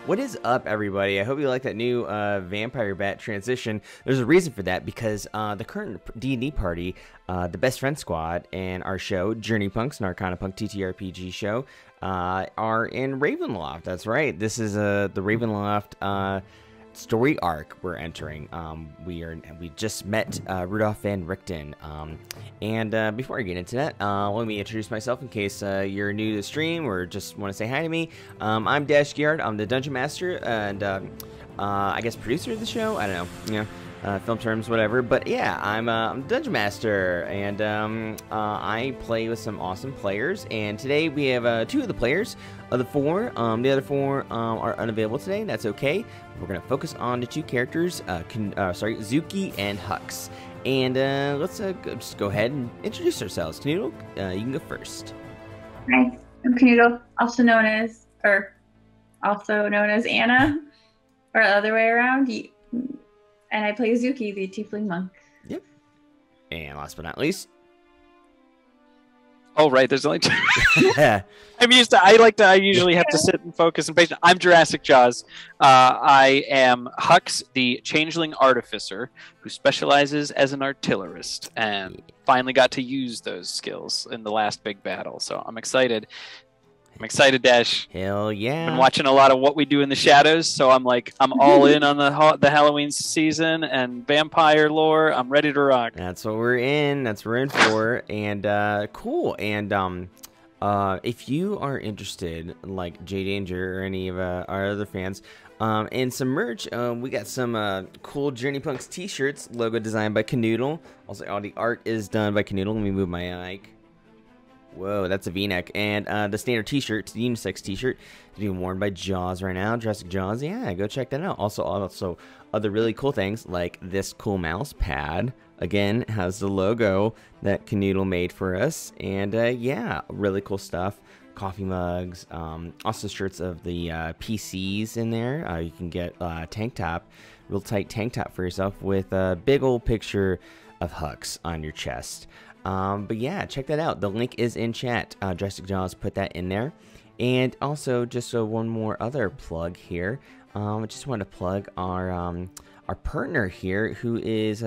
What is up, everybody? I hope you like that new Vampire Bat transition. There's a reason for that, because the current D&D party, the Best Friend Squad, and our show, Journey Punks, an Arcana Punk TTRPG show, are in Ravenloft. That's right. This is the Ravenloft story arc we're entering. We just met Rudolph van Richten, and before I get into that, let me introduce myself in case you're new to the stream or just want to say hi to me. I'm Gierhart. I'm the Dungeon Master and I guess producer of the show. I don't know, film terms, whatever. But yeah, I'm the Dungeon Master, and I play with some awesome players. And today we have 2 of the players of the 4. The other 4 are unavailable today, and that's okay. We're going to focus on the 2 characters, Zuki and Hux. And let's just go ahead and introduce ourselves. Kuhnoodle, you can go first. Hi, I'm Kuhnoodle, also known as Anna, or the other way around. And I play Zuki, the Tiefling Monk. Yep. And last but not least. Oh, right. There's only 2. I usually have to sit and focus and patient. I'm Jurassic Jaws. I am Hux, the Changeling Artificer, who specializes as an artillerist, and finally got to use those skills in the last big battle. So I'm excited. Dash. Hell yeah. Been watching a lot of What We Do in the Shadows, so I'm all in on the Halloween season and vampire lore. I'm ready to rock. That's what we're in. That's what we're in for. And cool. And if you are interested, like J Danger or any of our other fans, in some merch, we got some cool Journey Punks t-shirts, logo designed by Kuhnoodle. Also, all the art is done by Kuhnoodle. Let me move my mic. Whoa, that's a V-neck. And the standard t-shirt, the unisex t-shirt, is being worn by Jaws right now. Jurassic Jaws, yeah, go check that out. Also other really cool things like this cool mouse pad. Again, has the logo that Kuhnoodle made for us. And yeah, really cool stuff. Coffee mugs, also shirts of the PCs in there. You can get tank top, real tight tank top for yourself with a big old picture of Hux on your chest. But yeah, check that out. The link is in chat. Jurassic Jaws put that in there. And also, just one more other plug here. I just want to plug our partner here, who is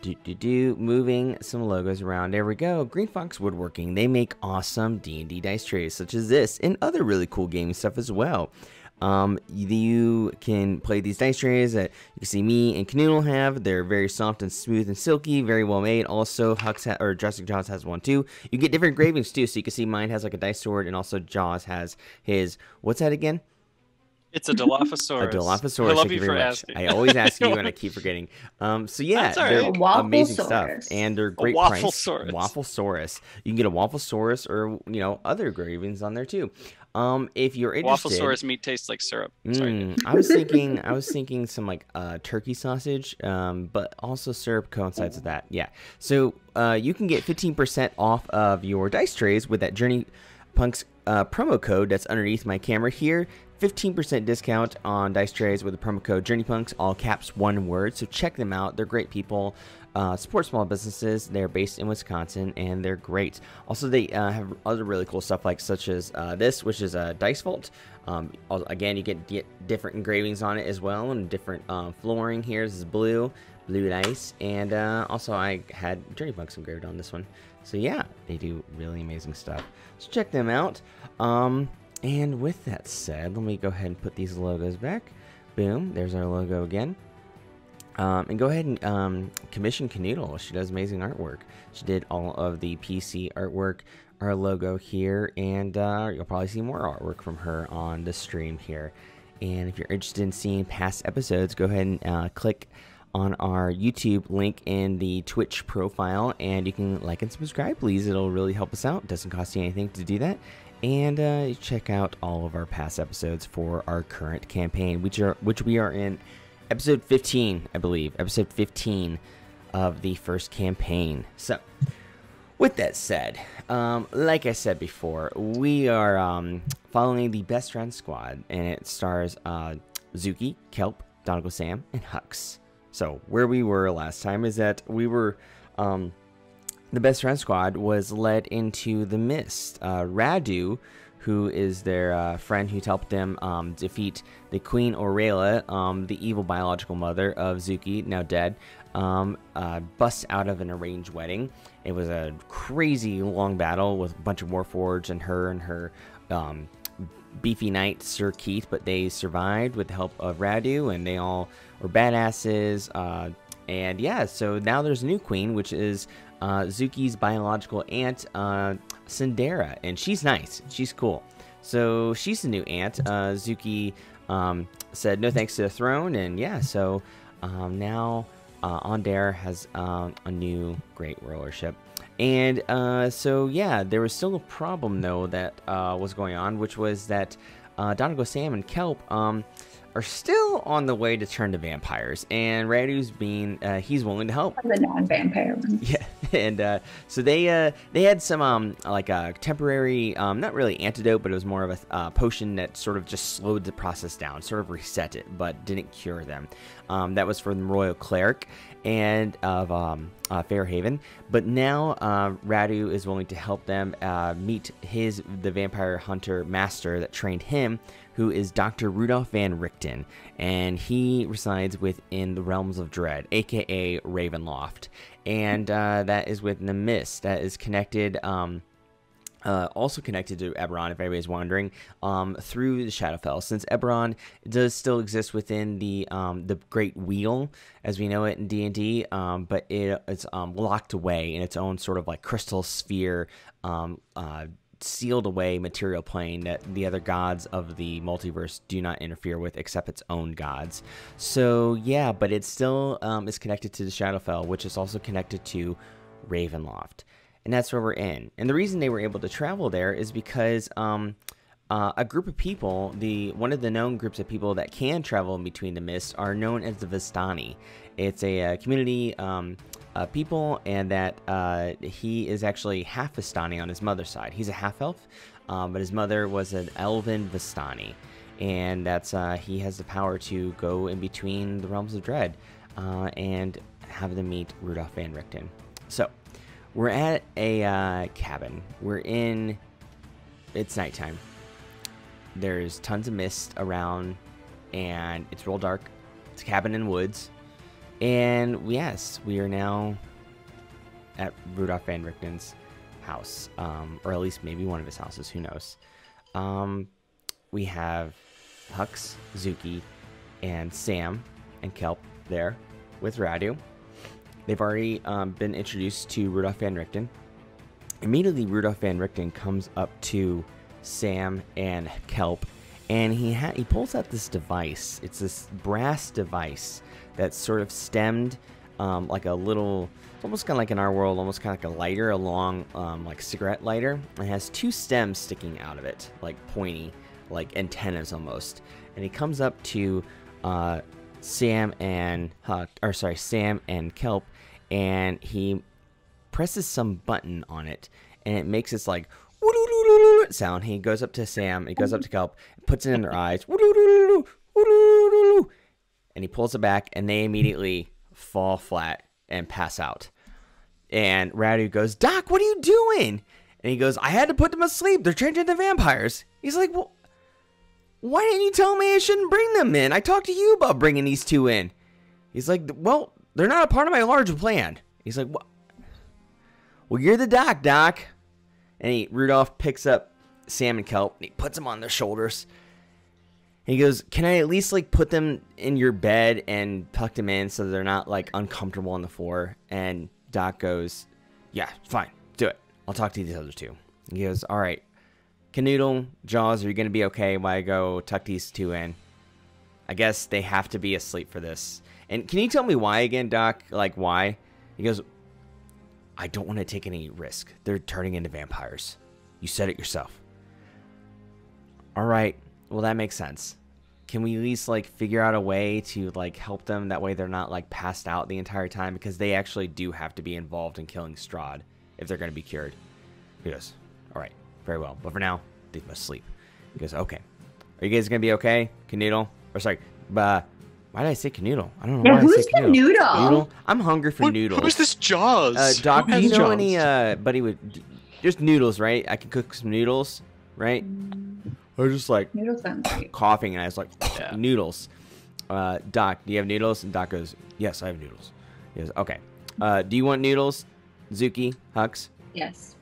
moving some logos around. There we go. Green Fox Woodworking. They make awesome D&D dice trays, such as this, and other really cool gaming stuff as well. You can play these dice trays that you can see me and Kuhnoodle have. They're very soft and smooth and silky, very well made. Also, Jurassic Jaws has one too. You get different engravings too, so you can see mine has like a dice sword, and also Jaws has his, what's that again? It's a Dilophosaurus. A Dilophosaurus. I love you for asking. I always ask you and I keep forgetting. So yeah, they're amazing stuff, and they're great price. Wafflesaurus. You can get a Wafflesaurus or other engravings on there too. If you're interested, Wafflesaurus meat tastes like syrup. Sorry. I was thinking some like turkey sausage, but also syrup coincides with that. Yeah. So you can get 15% off of your dice trays with that Journey Punks promo code that's underneath my camera here. 15% discount on dice trays with the promo code Journey Punks, all caps, one word. So check them out. They're great people. Support small businesses. They're based in Wisconsin, and they're great. Also, they have other really cool stuff, such as this, which is a dice vault. Again, you get different engravings on it as well, and different flooring here. This is blue dice, and also I had Journey Punks engraved on this one. So yeah, they do really amazing stuff. So check them out. And with that said, let me go ahead and put these logos back. Boom, there's our logo again. And go ahead and commission Kuhnoodle. She does amazing artwork. She did all of the PC artwork, our logo here, and you'll probably see more artwork from her on the stream here. And if you're interested in seeing past episodes, go ahead and click on our YouTube link in the Twitch profile, and you can like and subscribe, please. It'll really help us out. It doesn't cost you anything to do that. And check out all of our past episodes for our current campaign, which we are in episode 15, I believe. Episode 15 of the first campaign. So, with that said, like I said before, we are following the Best Friend Squad, and it stars Zuki, Kelp, Donegal Sam, and Hux. So, where we were last time is that we were the Best Friend Squad was led into the mist. Radu, who is their friend who's helped them defeat the Queen Aurelia, the evil biological mother of Zuki, now dead, busts out of an arranged wedding. It was a crazy long battle with a bunch of Warforged and her beefy knight Sir Keith, but they survived with the help of Radu, and they all were badasses. And yeah, so now there's a new queen, which is Zuki's biological aunt, Sindera, and she's nice. She's cool. So she's the new aunt. Zuki said no thanks to the throne, and yeah, so now Onder has a new great rulership. And so yeah, there was still a problem though that was going on, which was that Donegal, Sam, and Kelp are still on the way to turn to vampires, and Radu's being he's willing to help. The non-vampire ones. Yeah, and so they had some like a temporary not really antidote, but it was more of a potion that sort of just slowed the process down, sort of reset it, but didn't cure them. That was for the royal cleric and of Fairhaven, but now Radu is willing to help them meet the vampire hunter master that trained him, who is Dr. Rudolph van Richten, and he resides within the realms of dread, a.k.a. Ravenloft, and that is within the mist. That is connected, also connected to Eberron, if anybody's wondering, through the Shadowfell, since Eberron does still exist within the Great Wheel, as we know it in D&D, but it's locked away in its own sort of like crystal sphere, sealed away material plane that the other gods of the multiverse do not interfere with except its own gods. So yeah, but it still is connected to the Shadowfell, which is also connected to Ravenloft, and that's where we're in. And the reason they were able to travel there is because a group of people, one of the known groups of people that can travel in between the mists, are known as the Vistani. It's a community people, and that he is actually half Vistani on his mother's side. He's a half-elf, but his mother was an elven Vistani, and that's he has the power to go in between the realms of dread and have them meet Rudolph van Richten. So we're at a cabin. It's nighttime. There's tons of mist around, and it's real dark. It's a cabin in the woods. And yes, we are now at Rudolph van Richten's house, or at least maybe one of his houses, who knows. We have Hux, Zuki, and Sam and Kelp there with Radu. They've already been introduced to Rudolph van Richten. Immediately, Rudolph van Richten comes up to Sam and Kelp, and he pulls out this device. It's this brass device that's sort of stemmed like a little, almost kind of like in our world, almost kind of like a lighter, a long like cigarette lighter. It has two stems sticking out of it, like pointy, like antennas almost. And he comes up to Sam and Kelp, and he presses some button on it, and it makes this like sound. He goes up to Sam, he goes up to Kelp, puts it in their eyes, and he pulls it back, and they immediately fall flat and pass out. And Radu goes, "Doc, what are you doing?" And he goes, "I had to put them asleep. They're changing into vampires." He's like, "Well, why didn't you tell me I shouldn't bring them in? I talked to you about bringing these two in." He's like, "Well, they're not a part of my larger plan." He's like, "Well, you're the doc." And Rudolph picks up Sam and Kelp, and he puts them on their shoulders. And he goes, "Can I at least like put them in your bed and tuck them in so they're not like uncomfortable on the floor?" And Doc goes, "Yeah, fine, do it. I'll talk to these other two." And he goes, "All right, Kuhnoodle, Jaws, are you going to be okay while I go tuck these two in? I guess they have to be asleep for this. And can you tell me why again, Doc? Like, why?" He goes, "I don't want to take any risk. They're turning into vampires. You said it yourself." "All right, well, that makes sense. Can we at least like figure out a way to like help them? That way they're not like passed out the entire time, because they actually do have to be involved in killing Strahd if they're going to be cured." He goes, "All right, very well. But for now, they must sleep." He goes, "Okay. Are you guys going to be okay, Kuhnoodle?" Or sorry, why did I say Kuhnoodle? I don't know why I who's say Kuhnoodle. Kuhnoodle? I'm hungry for noodles. Who's this Jaws? Doc, Who do you has know Jaws? any buddy with just noodles, right? I can cook some noodles. right? I was just like Noodles sounds great. coughing, and I was like, Yeah. noodles. Doc, do you have noodles? And Doc goes, yes, I have noodles. He goes, okay. Do you want noodles, Zuki, Hux? Yes.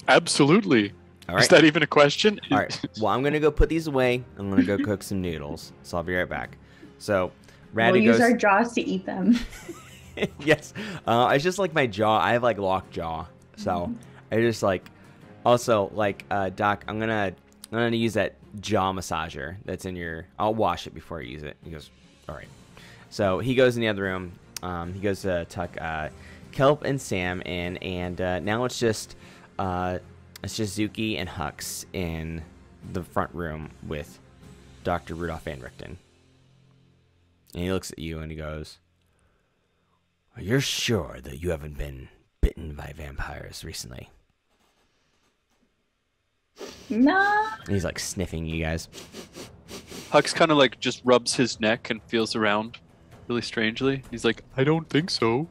Absolutely. All right. Is that even a question? All right. Well, I'm gonna go put these away. I'm gonna go cook some noodles. So I'll be right back. So, We'll Radu use goes. our jaws to eat them. Yes. It's just like my jaw. I have like locked jaw. So I just like. Also, like Doc, I'm gonna use that jaw massager that's in your. I'll wash it before I use it. He goes, all right. So he goes in the other room. He goes to tuck Kelp and Sam in, and now it's just Zuki and Hux in the front room with Dr. Rudolph van Richten. And he looks at you and he goes, "You're sure that you haven't been bitten by vampires recently?" No. And he's like sniffing you guys. Hux kind of like just rubs his neck and feels around really strangely. He's like, I don't think so.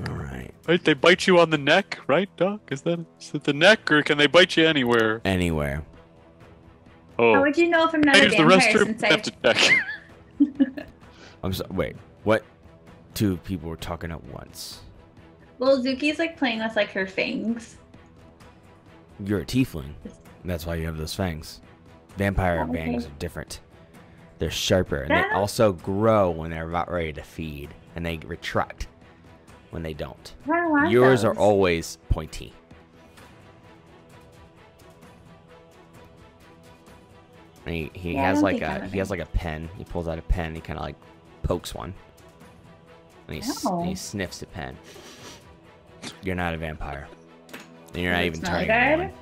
All right. Right? They bite you on the neck, right, Doc? Is it the neck, or can they bite you anywhere? Anywhere. Oh, How would you know if I'm not I a use the vampire restroom. since I have to check. I'm so wait. What? Two people were talking at once. Well, Zuki's like playing with like her fangs. You're a tiefling. That's why you have those fangs. Vampire Oh, okay. fangs are different. They're sharper, and they Yeah. also grow when they're about ready to feed, and they retract when they don't. I don't want Yours those. are always pointy. And he Yeah, I has don't like think I'm a a he has like a pen. He pulls out a pen. He kind of like pokes one, and and he Oh. sniffs the pen. You're not a vampire, and you're not Does it even smell turning good? one.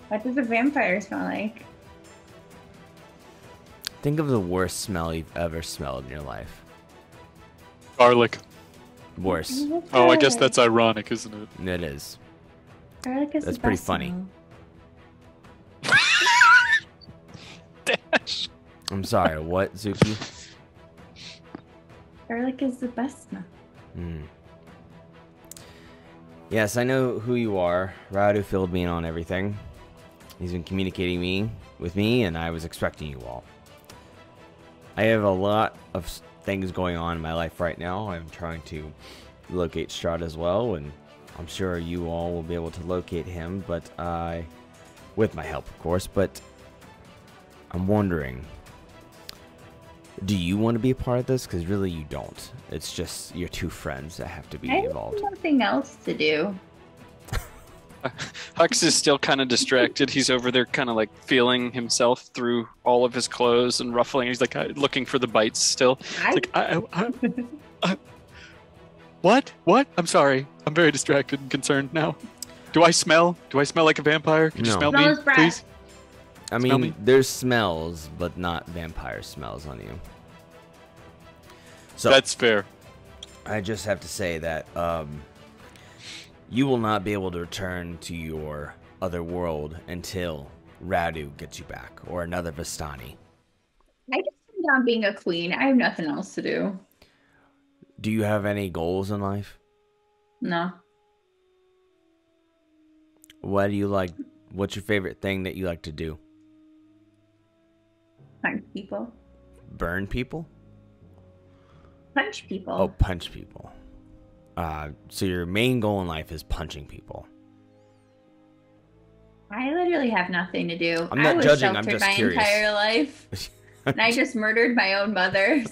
What does a vampire smell like? Think of the worst smell you've ever smelled in your life. Garlic. Worse. Oh, I guess that's ironic, isn't it? It is. Garlic is That's the pretty best funny. smell. Dash. I'm sorry. What, Zuki? Garlic is the best smell. Hmm. Yes, I know who you are. Radu filled me in on everything. He's been communicating with me, and I was expecting you all. I have a lot of things going on in my life right now. I'm trying to locate Strahd as well, and I'm sure you all will be able to locate him, but with my help, of course. But I'm wondering, do you want to be a part of this? Because really, you don't. It's just your two friends that have to be I have involved. nothing else to do. Hux is still kind of distracted. He's over there kind of like feeling himself through all of his clothes and ruffling. He's like looking for the bites still. It's like, what? What? I'm sorry. I'm very distracted and concerned now. Do I smell? Do I smell like a vampire? Can you No. smell Smell me, his breath. please? I Smell mean, me? there's smells, but not vampire smells on you. So That's fair. I just have to say that you will not be able to return to your other world until Radu gets you back, or another Vistani. I just turned down being a queen. I have nothing else to do. Do you have any goals in life? No. What do you like? What's your favorite thing that you like to do? Punch people. Burn people? Punch people. Oh, punch people. So your main goal in life is punching people. I literally have nothing to do. I'm not I was judging, I'm sheltered just my curious. entire life. And I just murdered my own mother.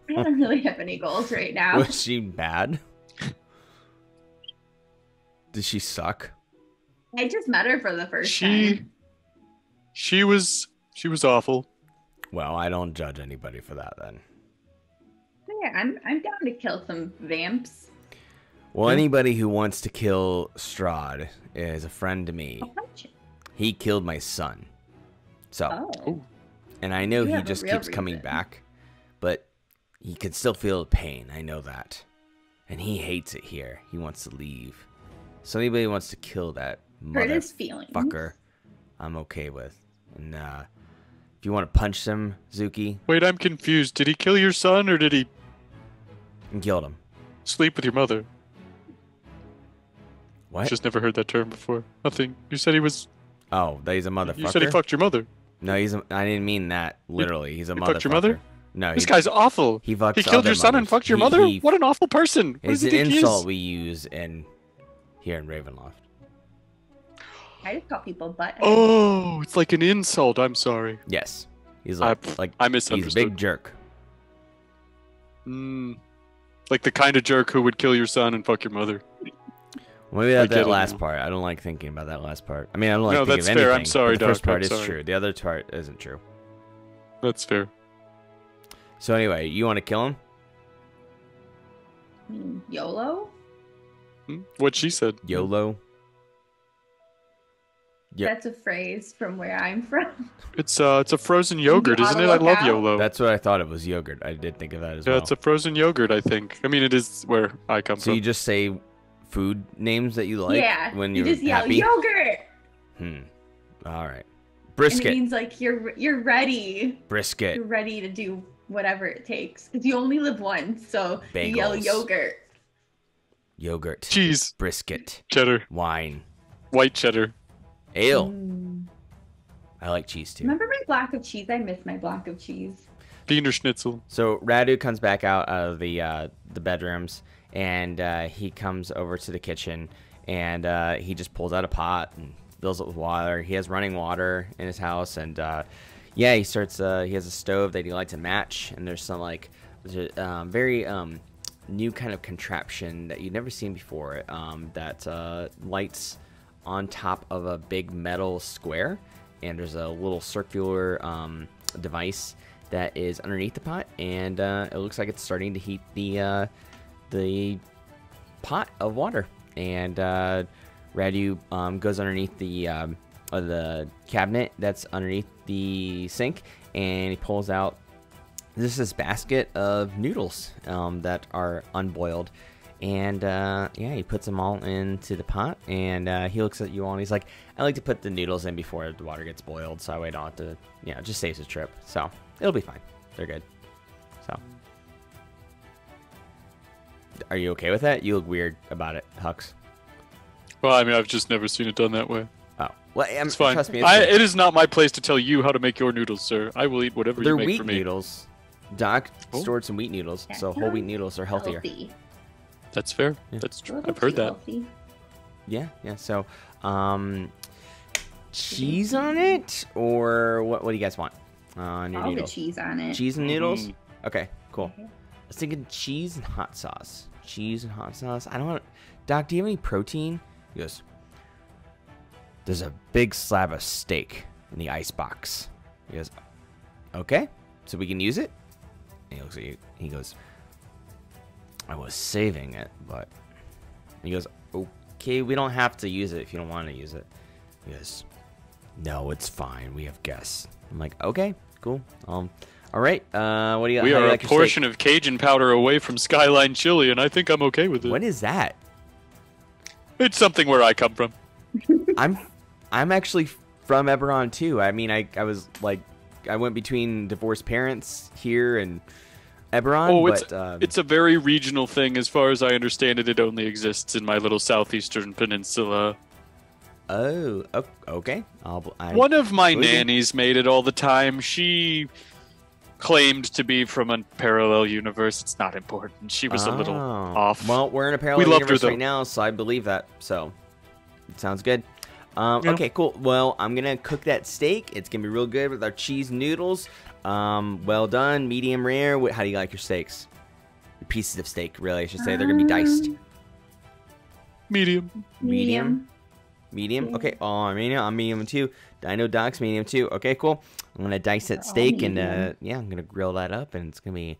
So I don't really have any goals right now. Was she bad? Did she suck? I just met her for the first time. She was awful. Well, I don't judge anybody for that then. Yeah, I'm down to kill some vamps. Well, anybody who wants to kill Strahd is a friend to me. I'll punch it. He killed my son. So, Oh. and I know You he have a just real keeps coming reason. back, but he can still feel the pain. I know that. And he hates it here. He wants to leave. So anybody who wants to kill that Hurt his feelings. motherfucker, I'm okay with. And if you want to punch him, Zuki, Wait, I'm confused. Did he kill your son, or did he and killed him. sleep with your mother? What? Just never heard that term before. Nothing. You said he was. Oh, that he's a motherfucker. You said he fucked your mother. No, I didn't mean that literally. He's a He motherfucker. fucked your mother? No, This guy's awful. he fucks He killed other your son and mothers. fucked your mother? What an awful person. What It's does an he think he insult is? we use here in Ravenloft. I just call people buttheads. Oh, it's like an insult. I'm sorry. Yes, he's I like I he's a misunderstood. big jerk. Like the kind of jerk who would kill your son and fuck your mother. Maybe I that get it last now. part. I don't like thinking about that last part. I mean, I don't like No, thinking that's of fair. I'm anything. sorry, but the first Doc, part I'm is sorry. true. The other part isn't true. That's fair. So anyway, you want to kill him? YOLO? What she said. YOLO. Yep. That's a phrase from where I'm from. It's a frozen yogurt, isn't it? I look love out. YOLO. That's what I thought it was yogurt. I did think of that as Yeah, well. it's a frozen yogurt, I think. I mean, it is where I come So from. you just say food names that you like yeah, when you you're just yell happy? yogurt, All right. and it Brisket. means like you're ready. Brisket. You're ready to do whatever it takes because you only live once. So you yell Bagels. yogurt. Yogurt. Cheese, Brisket. cheddar, Wine. white cheddar. Ale. Mm. I like cheese too. Remember my block of cheese? I miss my block of cheese. Wiener Schnitzel. So Radu comes back out of the bedrooms, and he comes over to the kitchen, and he just pulls out a pot and fills it with water. He has running water in his house, and yeah, he starts. He has a stove that he lights a match, and there's some like very new kind of contraption that you've never seen before that lights on top of a big metal square, and there's a little circular device that is underneath the pot, and it looks like it's starting to heat the pot of water. And Radu goes underneath the cabinet that's underneath the sink, and he pulls out this basket of noodles that are unboiled. And yeah, he puts them all into the pot, and he looks at you all, and he's like, I like to put the noodles in before the water gets boiled, so I don't have to, it just saves a trip. So it'll be fine. They're good. So, are you okay with that? You look weird about it, Hux. Well, I mean, I've just never seen it done that way. Oh, well, It's fine. trust me, it's good. It is not my place to tell you how to make your noodles, sir. I will eat whatever They're you make wheat for me. noodles. Doc Oh. stored some wheat noodles, so whole wheat noodles are healthier. Healthy. That's fair. Yeah. That's true. Little I've heard too that. healthy. Yeah. So, cheese on it, or what? What do you guys want on your All the noodles? cheese on it. Cheese and noodles. Mhm. Okay, cool. I was thinking cheese and hot sauce. Cheese and hot sauce. I don't want. Doc, do you have any protein? He goes, there's a big slab of steak in the ice box. He goes, okay, so we can use it? And he looks at you. He goes, I was saving it, but. He goes, okay, we don't have to use it if you don't want to use it. He goes, no, it's fine. We have guests. I'm like, okay, cool. All right. What do you? We how do are you a like your portion steak? of Cajun powder away from Skyline Chili, and I think I'm okay with it. What is that? It's something where I come from. I'm actually from Eberron too. I mean, I was like, I went between divorced parents here and Eberron. Oh, but, it's a very regional thing. As far as I understand it, it only exists in my little southeastern peninsula. oh, okay. One of my believe you. nannies made it all the time. She claimed to be from a parallel universe. It's not important. She was a little off. Well, we're in a parallel loved her, universe though. right now, so I believe that. So, it sounds good. Yeah. Okay, cool. Well, I'm gonna cook that steak. It's gonna be real good with our cheese noodles. Well done, medium rare. How do you like your steaks? Your pieces of steak, really, I should say. They're gonna be diced. Medium. Medium. Yeah. Okay. Oh, I'm medium too. I know Doc's medium too. Okay, cool. I'm gonna dice that steak, and yeah, I'm gonna grill that up, and it's gonna be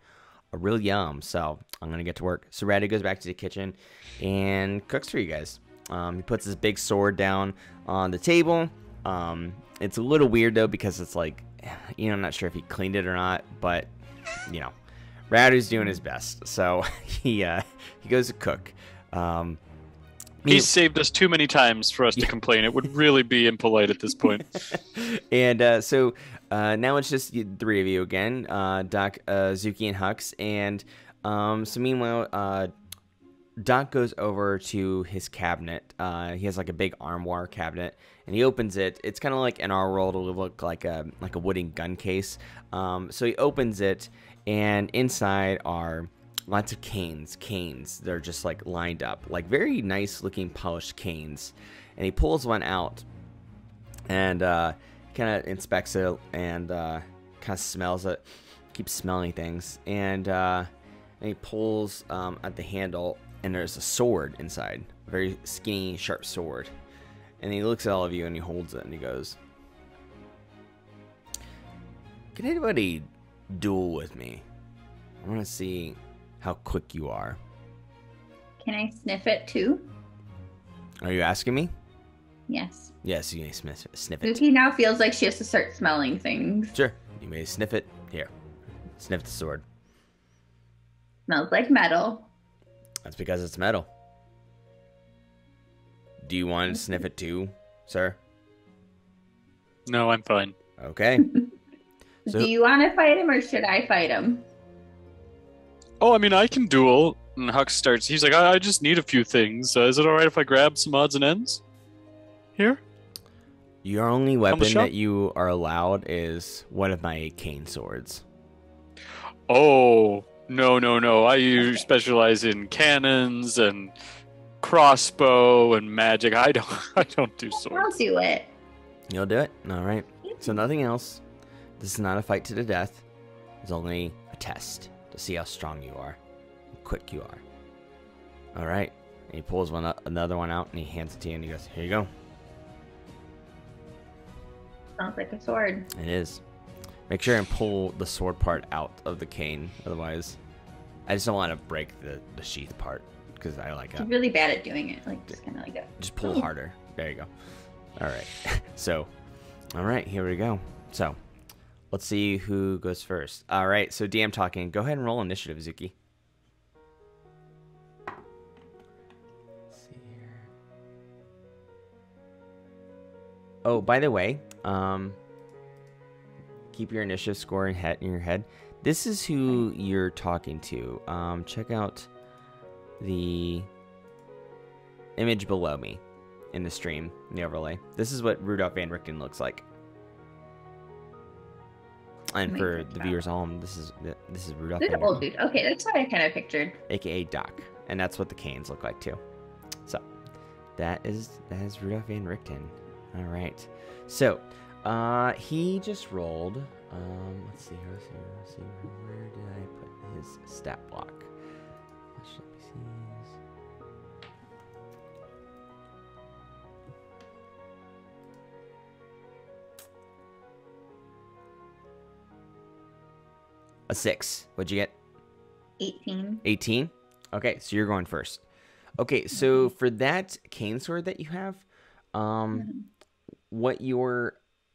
a real yum. So I'm gonna get to work. So Radu goes back to the kitchen and cooks for you guys. He puts his big sword down on the table. It's a little weird though, because it's like, I'm not sure if he cleaned it or not, but Radu's doing his best. So he goes to cook. He's saved us too many times for us to complain. It would really be impolite at this point. And so now it's just the three of you again, Doc, Zuki, and Hux. And so meanwhile, Doc goes over to his cabinet. He has like a big armoire cabinet, and he opens it. It's kind of like in our world, it would look like a wooden gun case. So he opens it, and inside are lots of canes. They're just like lined up, like very nice looking polished canes. And he pulls one out, and kind of inspects it, and kind of smells it, keeps smelling things, and he pulls at the handle, and there's a sword inside, a very skinny, sharp sword. And he looks at all of you, and he holds it, and he goes, "Can anybody duel with me? I want to see how quick you are." Can I sniff it too? Are you asking me? Yes. Yes, you may sniff it. Zuki now feels like she has to start smelling things. Sure, you may sniff it. Here, sniff the sword. Smells like metal. That's because it's metal. Do you want to sniff it too, sir? No, I'm fine. Okay. So, Do you want to fight him or should I fight him? Oh, I mean, I can duel. And Hux starts. He's like, I just need a few things. Is it all right if I grab some odds and ends? Here? your only the weapon shop? that you are allowed is one of my cane swords. Oh, no. I specialize in cannons and crossbow and magic. I don't do I'll swords. do it. You'll do it? All right. So nothing else. This is not a fight to the death. It's only a test to see how strong you are, how quick you are. All right. And he pulls another one out, and he hands it to you, and he goes, "Here you go." Sounds like a sword. It is. Make sure and pull the sword part out of the cane. Otherwise, I just don't want to break the sheath part because I like She's it. really bad at doing it. Like, just kind of like that. Just pull harder. There you go. All right. So, all right, here we go. So, let's see who goes first. All right. So, DM talking. Go ahead and roll initiative, Zuki. Let's see here. Oh, by the way, keep your initiative score in your head. This is who you're talking to. Check out the image below me in the stream, in the overlay. This is what Rudolph van Richten looks like. And for the viewers at home, this is Rudolph This van old Richten, dude. Okay, that's what I kind of pictured. a.k.a. Doc. And that's what the canes look like too. So, that is Rudolph van Richten. All right. So, he just rolled. Let's see. Where did I put his stat block? A 6. What'd you get? 18. 18? Okay, so you're going first. Okay, so for that cane sword that you have,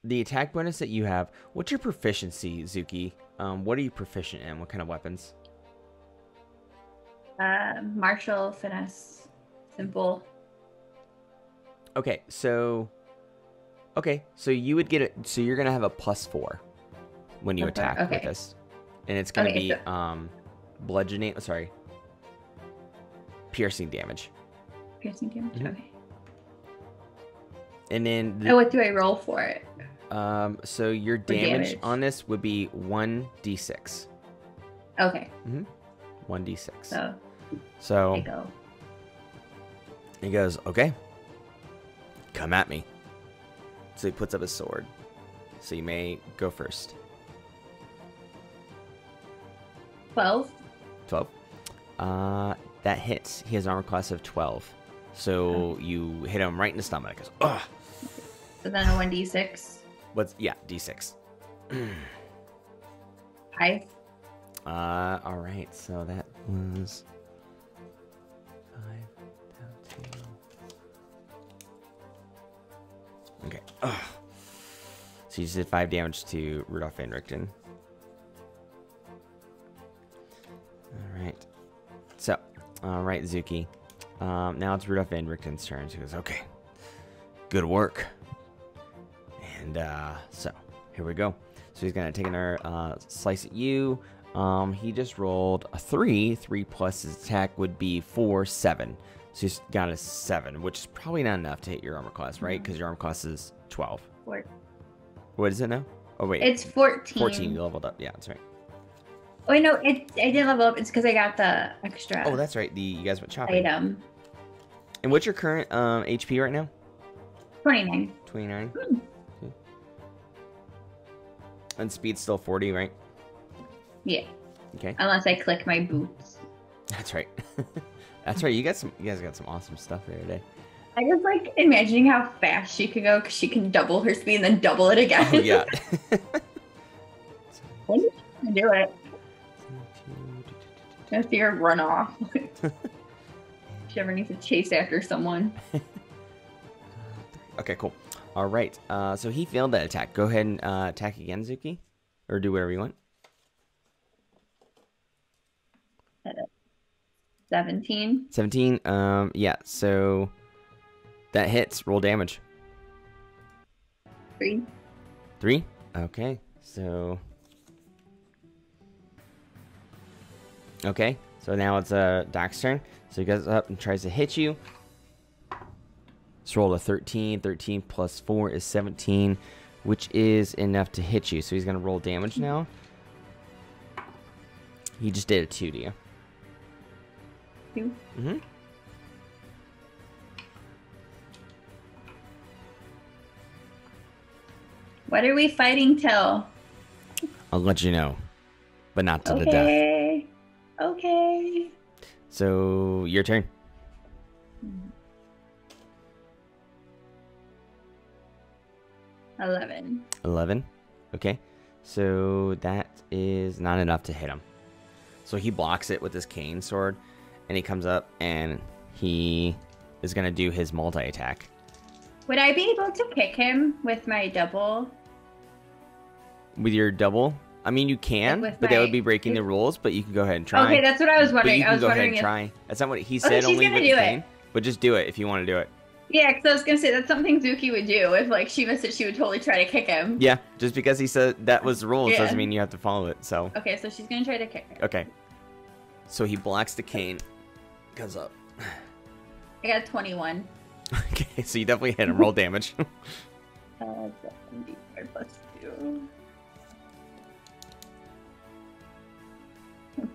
the attack bonus that you have, what's your proficiency, Zuki? What are you proficient in? What kind of weapons? Martial, finesse, simple. Okay, so you would get it. So you're gonna have a +4 when you attack with this, and it's gonna be bludgeoning. Sorry, piercing damage. Piercing damage. Mhm. Okay. And then What do I roll for it? so your damage on this would be 1d6. Okay. 1d6. So I So go. he goes, "Okay, come at me." So he puts up his sword. So you may go first. 12. 12. That hits. He has an armor class of 12. So you hit him right in the stomach. He goes, "Ugh." So then a 1d6. D6. 5. All right. So that was 5 down to. Okay. Ugh. So you just did 5 damage to Rudolph van Richten. All right. So, all right, Zuki. Now it's Rudolph van Richten's turn. So he goes, "Okay, good work." And so here we go. So he's gonna take another slice at you. He just rolled a 3. 3 plus his attack would be 4, 7. So he's got a 7, which is probably not enough to hit your armor class, right? Because your armor class is 12. What is it now? Oh, wait. It's 14. 14, you leveled up. Yeah, that's right. Oh, no, I didn't level up. It's because I got the extra Oh, that's right. You guys went shopping. item. And what's your current HP right now? 29. 29. Okay. And speed's still 40, right? Yeah. Okay. Unless I click my boots. That's right. That's right. You guys got some awesome stuff there today. I was like imagining how fast she could go because she can double her speed and then double it again. Oh, yeah. When did she do it? I see her run off. She ever needs to chase after someone. Okay, cool. All right. So he failed that attack. Go ahead and attack again, Zuki. Or do whatever you want. 17. 17. Yeah, so that hits. Roll damage. 3. 3? Okay. So now it's Doc's turn. So he goes up and tries to hit you. Let's roll a 13. 13 plus 4 is 17, which is enough to hit you. So he's going to roll damage now. He just did a 2 to you. 2? Mm-hmm. What are we fighting till? I'll let you know, but not to the death. Okay. So, your turn. 11. 11. Okay. So, that is not enough to hit him. So, he blocks it with his cane sword, and he comes up, and he is going to do his multi-attack. Would I be able to kick him with my double? With your double? I mean, you can, Like but that would be breaking the rules, but you can go ahead and try. Okay, that's what I was But wondering. you I can was go ahead wondering and if... try. That's not what he Okay, said, she's only gonna with do the it. cane. But just do it if you want to do it. Yeah, because I was going to say that's something Zuki would do. If like she missed it, she would totally try to kick him. Yeah, just because he said that was the rules Yeah. doesn't mean you have to follow it, so. Okay, so she's going to try to kick her. Okay. So he blocks the cane, comes up. I got 21. Okay, so you definitely hit him. Roll damage. 4 plus 2.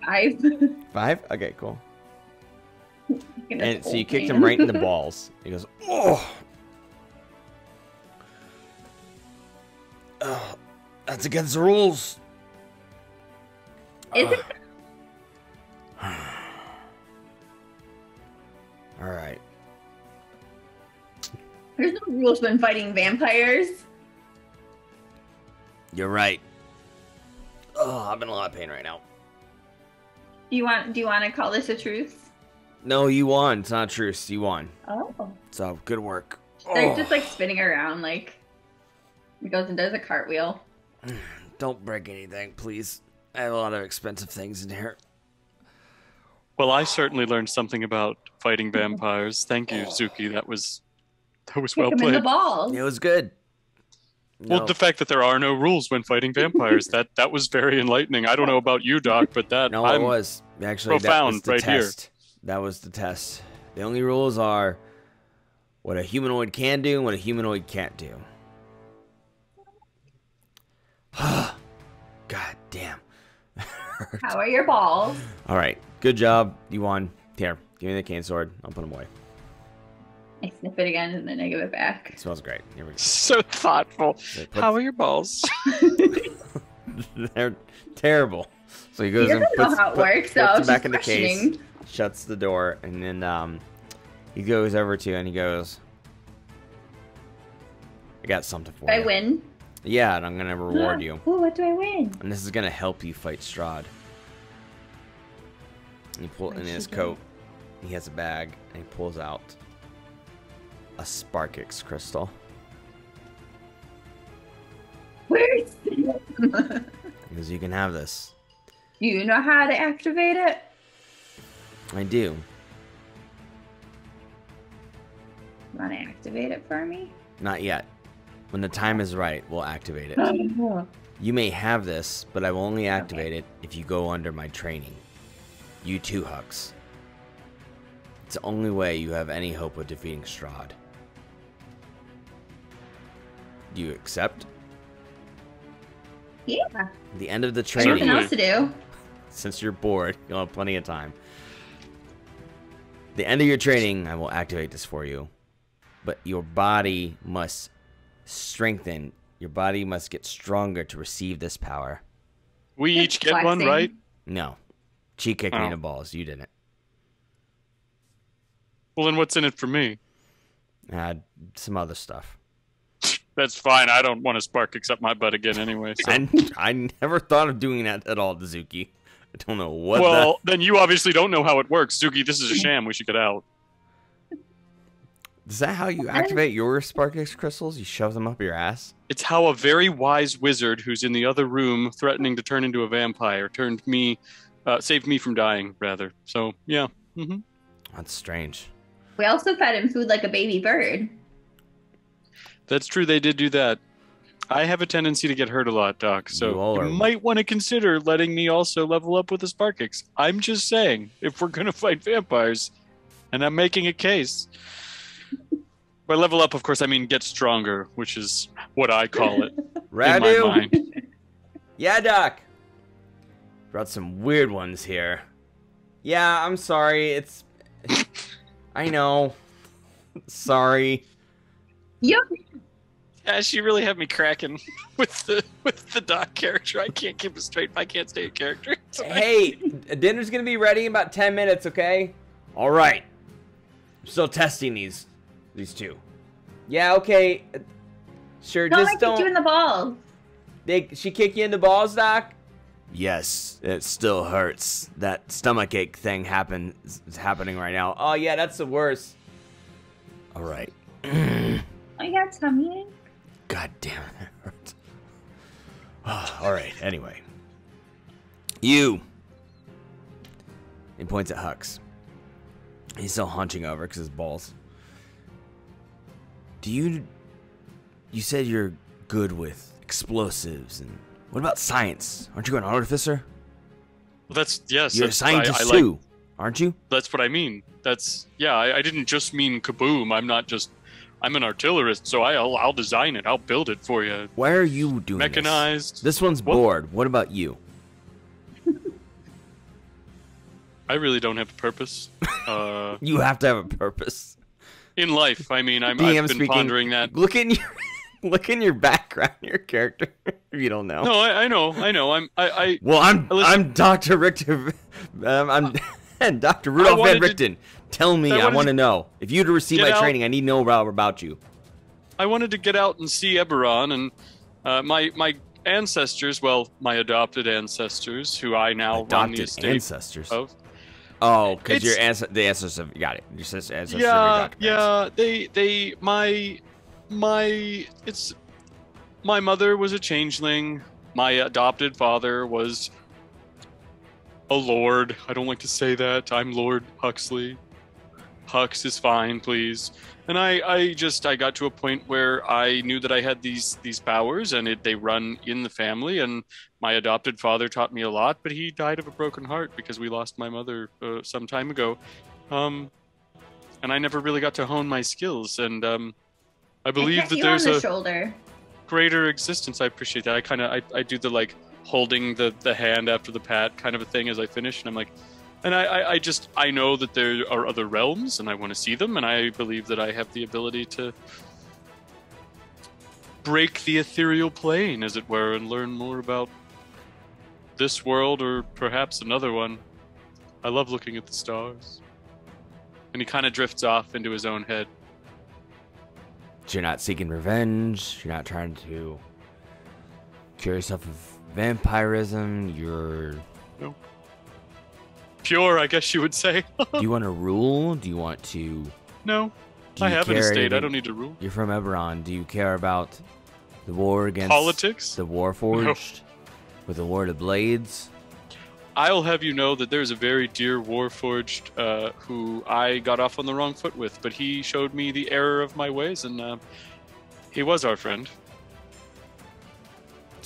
5. 5? Okay, cool. And so you kicked him right in the balls. He goes, oh! Oh, that's against the rules. Is it? All right. There's no rules when fighting vampires. You're right. Oh, I'm in a lot of pain right now. Do you want to call this a truce? No, you won. It's not a truce. You won. Oh. So, good work. They're just like spinning around like he goes and does a cartwheel. Don't break anything, please. I have a lot of expensive things in here. Well, I certainly learned something about fighting vampires. Thank you, Zuki. That was well Kick him in the played. balls. It was good. Well, the fact that there are no rules when fighting vampires, that was very enlightening. I don't know about you, Doc, but that No, I'm it was. Actually, profound that was the right here. test. That was the test. The only rules are what a humanoid can do and what a humanoid can't do. God damn. How are your balls? All right. Good job. You won. Here, give me the cane sword. I'll put them away. I sniff it again and then I give it back. It smells great. Here we go. So thoughtful. So put- How are your balls? They're terrible. So he goes He and doesn't know puts, how it works, so I puts was them back just in the case, questioning. shuts the door, and then he goes over to you and he goes, I got something for Do I you. win? Yeah, and I'm going to reward you. Ooh, what do I win? And this is going to help you fight Strahd. And he pulls in his coat. He has a bag, and he pulls out a Sparkix crystal. Where's it? He goes, you can have this. You know how to activate it? I do. Want to activate it for me? Not yet. When the time is right, we'll activate it. Oh. You may have this, but I will only activate it if you go under my training. You too, Hux. It's the only way you have any hope of defeating Strahd. Do you accept? Yeah. At the end of the There's training, nothing else to do. since you're bored, you'll have plenty of time. The end of your training, I will activate this for you. But your body must strengthen. Your body must get stronger to receive this power. We It's each get one, flexing. right? No. She kicked me in Oh. the balls. You didn't. Well, then what's in it for me? Some other stuff. That's fine. I don't want to spark except my butt again anyway. So. I never thought of doing that at all to Zuki. I don't know what Well, then you obviously don't know how it works. Zuki, this is a sham. We should get out. Is that how you activate your Sparkix crystals? You shove them up your ass? It's how a very wise wizard who's in the other room threatening to turn into a vampire saved me from dying, rather. So, yeah. Mm-hmm. That's strange. We also fed him food like a baby bird. That's true. They did do that. I have a tendency to get hurt a lot, Doc. You So all you are- might want to consider letting me also level up with a Sparkix. I'm just saying, if we're going to fight vampires, and I'm making a case. By level up, of course, I mean get stronger, which is what I call it in my Radu? mind. Yeah, Doc. Brought some weird ones here. Yeah, I'm sorry. It's... I know. Sorry. Yep. Yeah, she really had me cracking with the Doc character. I can't keep it straight if I can't stay in character. So Hey, dinner's gonna be ready in about 10 minutes, okay? All right. I'm still testing these two. Yeah, okay. Sure, No, I just kicked you in don't... the balls. She kick you in the balls, Doc? Yes, it still hurts. That stomachache thing is happening right now. Oh, yeah, that's the worst. All right. I got tummy ache. God damn it, that hurts. All right, anyway. You. He points at Hux. He's still hunching over because his balls. You said you're good with explosives, and what about science? Aren't you an artificer? Well, yes. You're a that's- scientist I like- too, aren't you? That's what I mean. I didn't just mean kaboom. I'm an artillerist, so I'll design it. I'll build it for you. Why are you doing Mechanized. This one's What? bored. What about you? I really don't have a purpose. You have to have a purpose. In life, I mean, I've DM been speaking, pondering that. Look in your background, your character. If you don't know. No, I know. Well, Listen- I'm Dr. Richter. I'm Dr. Rudolph van wanted to- Richten. Tell me, I I wanted want to to know. If you were to receive get my out- training, I need to know about you. I wanted to get out and see Eberron, and my ancestors, well, my adopted ancestors, who I now run the Adopted estate ancestors. of. Oh, because It's- the ancestors have got it. Your ancestors have your documents. My mother was a changeling. My adopted father was a lord. I don't like to say that. I'm Lord Huxley. Hux is fine, please. And I got to a point where I knew that I had these powers, and they run in the family. And my adopted father taught me a lot, but he died of a broken heart because we lost my mother some time ago. And I never really got to hone my skills. And I believe pat that you there's on the a shoulder. greater existence. I appreciate that. I do the like holding the hand after the pat kind of a thing as I finish, and I'm like, and I know that there are other realms, and I want to see them, and I believe that I have the ability to break the ethereal plane, as it were, and learn more about this world or perhaps another one. I love looking at the stars. And he kind of drifts off into his own head. You're not seeking revenge. You're not trying to cure yourself of vampirism. You're... No. Pure, I guess you would say. Do you want to rule? Do you want to... No. Do I you have an care estate. I anything- don't need to rule. You're from Eberron. Do you care about the war against... Politics? The Warforged? With the Lord of Blades? I'll have you know that there's a very dear Warforged who I got off on the wrong foot with, but he showed me the error of my ways, and he was our friend.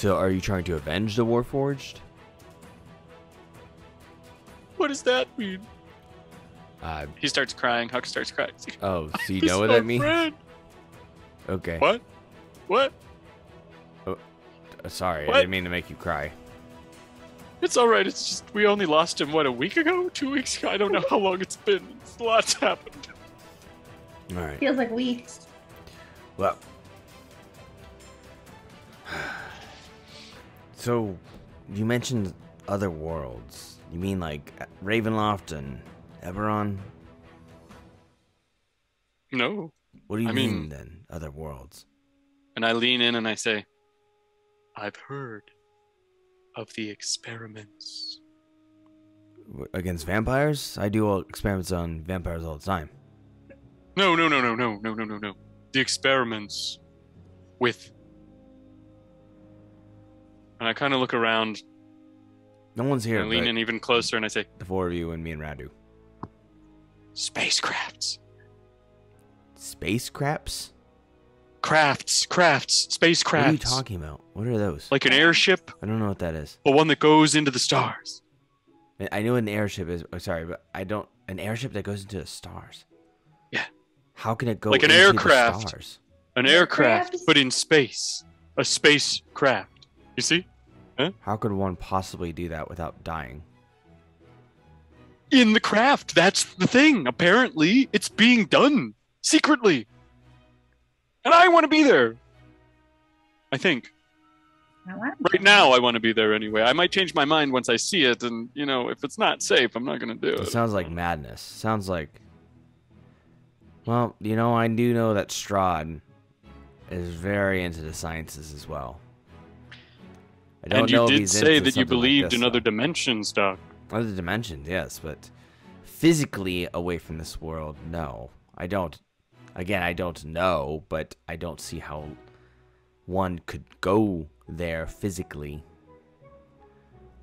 So, are you trying to avenge the Warforged? What does that mean? He starts crying. Hux starts crying. Oh, so you He's know what my that means? friend. Okay. What? What? Sorry, What? I didn't mean to make you cry. It's all right. It's just we only lost him a week ago, 2 weeks ago. I don't know how long it's been. A lot's happened. All right. Feels like weeks. Well. So, you mentioned other worlds. You mean like Ravenloft and Eberron? No. What do you I mean mean- then, other worlds? And I lean in and I say, I've heard of the experiments. Against vampires? I do experiments on vampires all the time. No. The experiments with. And I kind of look around. No one's here And I lean but in even closer and I say, the four of you and me and Radu. spacecrafts. Space craps? Crafts, spacecrafts. What are you talking about? What are those? Like an airship, I don't know what that is. but one that goes into the stars. I know what an airship is. Oh, sorry, but I don't. An airship that goes into the stars. Yeah. How can it go Like an into aircraft. the stars? An Aircraft? aircraft, but in space. A spacecraft. You see? How could one possibly do that without dying? In the craft. That's the thing. Apparently, it's being done secretly. And I want to be there. I think. I want Right now, I want to be there anyway. I might change my mind once I see it, and, you know, if it's not safe, I'm not going to do It it. sounds like madness. Sounds like. Well, you know, I do know that Strahd is very into the sciences as well. I don't And know you if did he's say into that you something like believed this, in other though. dimensions, Doc. Other dimensions, yes, but physically away from this world, no. I don't. Again, I don't know, but I don't see how one could go there physically.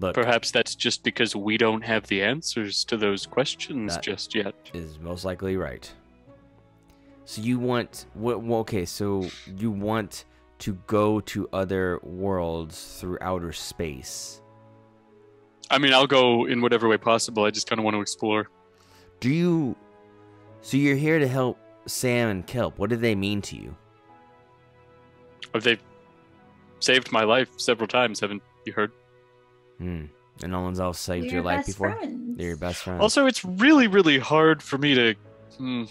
Look, Perhaps that's just because we don't have the answers to those questions That- just yet. is most likely right. So you want okay, so you want to go to other worlds through outer space. I mean, I'll go in whatever way possible. I just kind of want to explore. Do you So you're here to help Sam and Kelp. What do they mean to you? They've saved my life several times, haven't you heard? And no one's else saved We're your life best before? friends. They're your best friends. Also, it's really, really hard for me to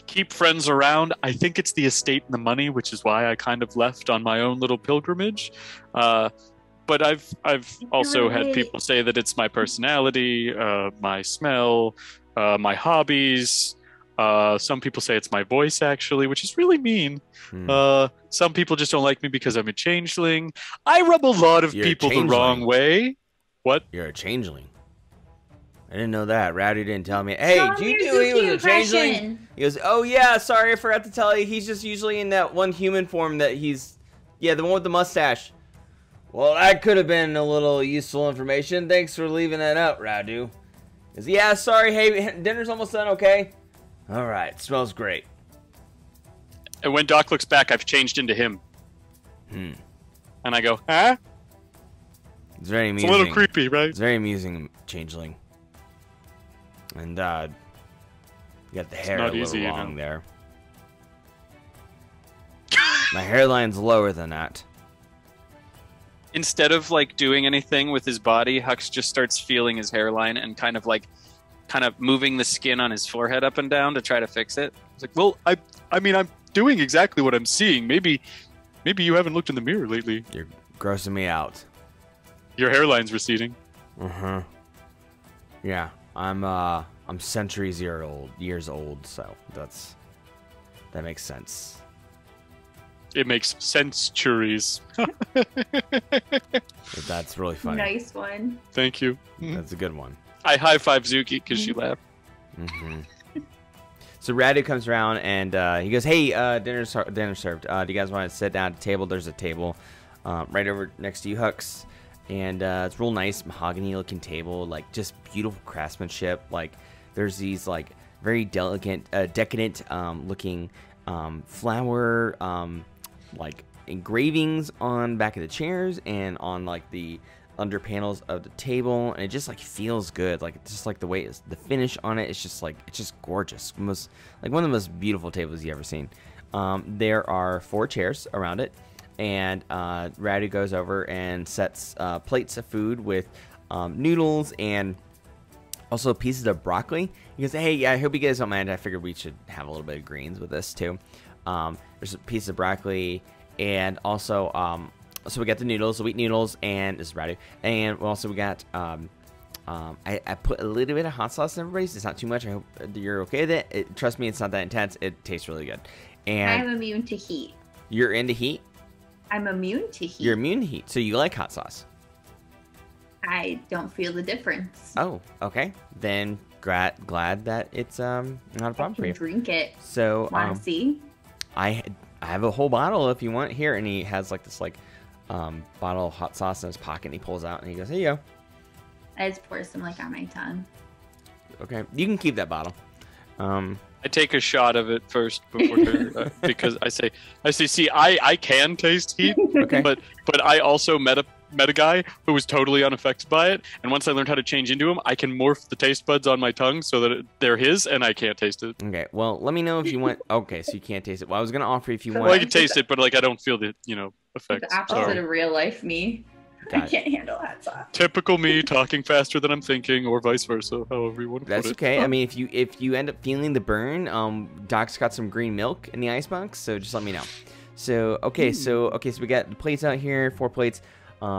keep friends around. I think it's the estate and the money, which is why I kind of left on my own little pilgrimage. But I've also had relate. people say that it's my personality, my smell, my hobbies. Some people say it's my voice, actually, which is really mean. Some people just don't like me because I'm a changeling. I rub a lot of You're a people the changeling. wrong way. What? You're a changeling. I didn't know that. Rowdy didn't tell me. Hey, Show do me you your do he was Zuki a changeling? impression. He goes, oh yeah, sorry, I forgot to tell you. He's just usually in that one human form that he's, yeah, the one with the mustache. Well, that could have been a little useful information. Thanks for leaving that out, Radu. He goes, yeah, sorry, hey, dinner's almost done, okay? All right, smells great. And when Doc looks back, I've changed into him. And I go, huh? It's very It's amusing. a little creepy, right? It's very amusing, changeling. And, you got the hair a not little easy, long even. there. My hairline's lower than that. Instead of like doing anything with his body, Hux just starts feeling his hairline and kind of moving the skin on his forehead up and down to try to fix it. It's like, well, I mean, I'm doing exactly what I'm seeing. Maybe you haven't looked in the mirror lately. You're grossing me out. Your hairline's receding. Yeah, I'm centuries years old, so that makes sense. It makes sense, Churies. But that's really funny. Nice one. Thank you. That's a good one. I high five Zuki because she laughed. So Radu comes around and he goes, "Hey, dinner served. Do you guys want to sit down at the table? There's a table right over next to you, Hux, and it's real nice mahogany-looking table, like just beautiful craftsmanship. Like there's these like very delicate, decadent looking flower like engravings on back of the chairs and on like the under panels of the table, and it just like feels good. Like just like the way the finish on it is just like it's just gorgeous. Most like one of the most beautiful tables you've ever seen. There are 4 chairs around it, and Radu goes over and sets plates of food with noodles and also pieces of broccoli. He goes, hey, yeah, I hope you guys don't mind. I figured we should have a little bit of greens with this too. There's a piece of broccoli, and also so we got the noodles, the wheat noodles, and this is Radu. And also we got I put a little bit of hot sauce in everybody's. It's not too much. I hope you're okay with it. Trust me, it's not that intense. It tastes really good. And I'm immune to heat. You're into heat? I'm immune to heat. You're immune to heat, so you like hot sauce. I don't feel the difference. Oh, okay. Then glad that it's not a problem for you. Drink it. So Want to see? I have a whole bottle if you want here, and he has like this like bottle of hot sauce in his pocket, and he pulls out and he goes, "Here you go." I just pour some like on my tongue. Okay, you can keep that bottle. I take a shot of it first before because I say, see, I can taste heat, Okay. but I also met a guy who was totally unaffected by it, and once I learned how to change into him, I can morph the taste buds on my tongue so that they're his, and I can't taste it. Okay, well, let me know if you want. Okay, so you can't taste it. Well, I was gonna offer if you want. Well, I can taste it, but like I don't feel the effects. The opposite of real life me. Got I it. can't handle hot sauce. Typical me talking faster than I'm thinking, or vice versa, however you want to That's put it. okay. I mean, if you end up feeling the burn, Doc's got some green milk in the icebox, so just let me know. So okay, so we got the plates out here, 4 plates.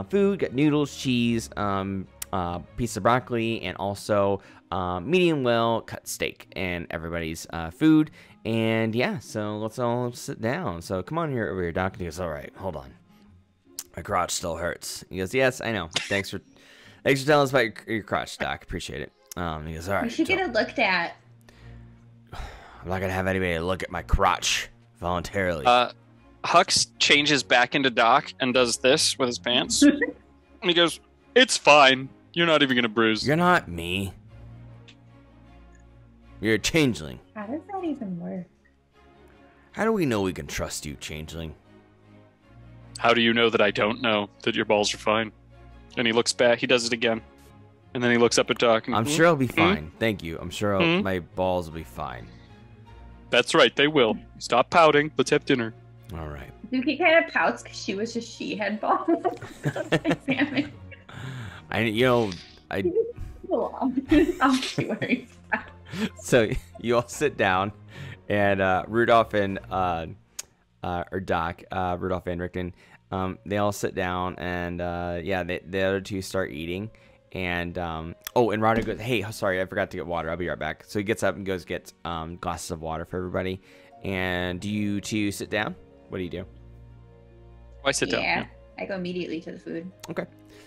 Food, got noodles, cheese, piece of broccoli, and also medium well cut steak, and everybody's food. And yeah, so let's all sit down. So come on over here, Doc. And he goes, all right, hold on. My crotch still hurts. He goes, yes, I know. Thanks for telling us about your crotch, Doc. Appreciate it. He goes, all right. We should get it looked at. I'm not gonna have anybody look at my crotch voluntarily. Hux changes back into Doc and does this with his pants. And he goes, it's fine. You're not even going to bruise. You're not me. You're a changeling. How does that even work? How do we know we can trust you, changeling? How do you know that I don't know that your balls are fine? And he looks back. He does it again. And then he looks up at Doc. And, I'm sure I'll be fine. Thank you. I'm sure my balls will be fine. That's right. They will. Stop pouting. Let's have dinner. All right. Zuki kind of pouts because she was just she-head balls. I'll see where he's at. So you all sit down, and Rudolph and or Doc, Rudolph van Richten, they all sit down, and the other two start eating. And and Radu goes, hey, sorry, I forgot to get water. I'll be right back. So he gets up and goes get glasses of water for everybody. And do you two sit down? What do you do? I sit down. Yeah, I go immediately to the food. Okay.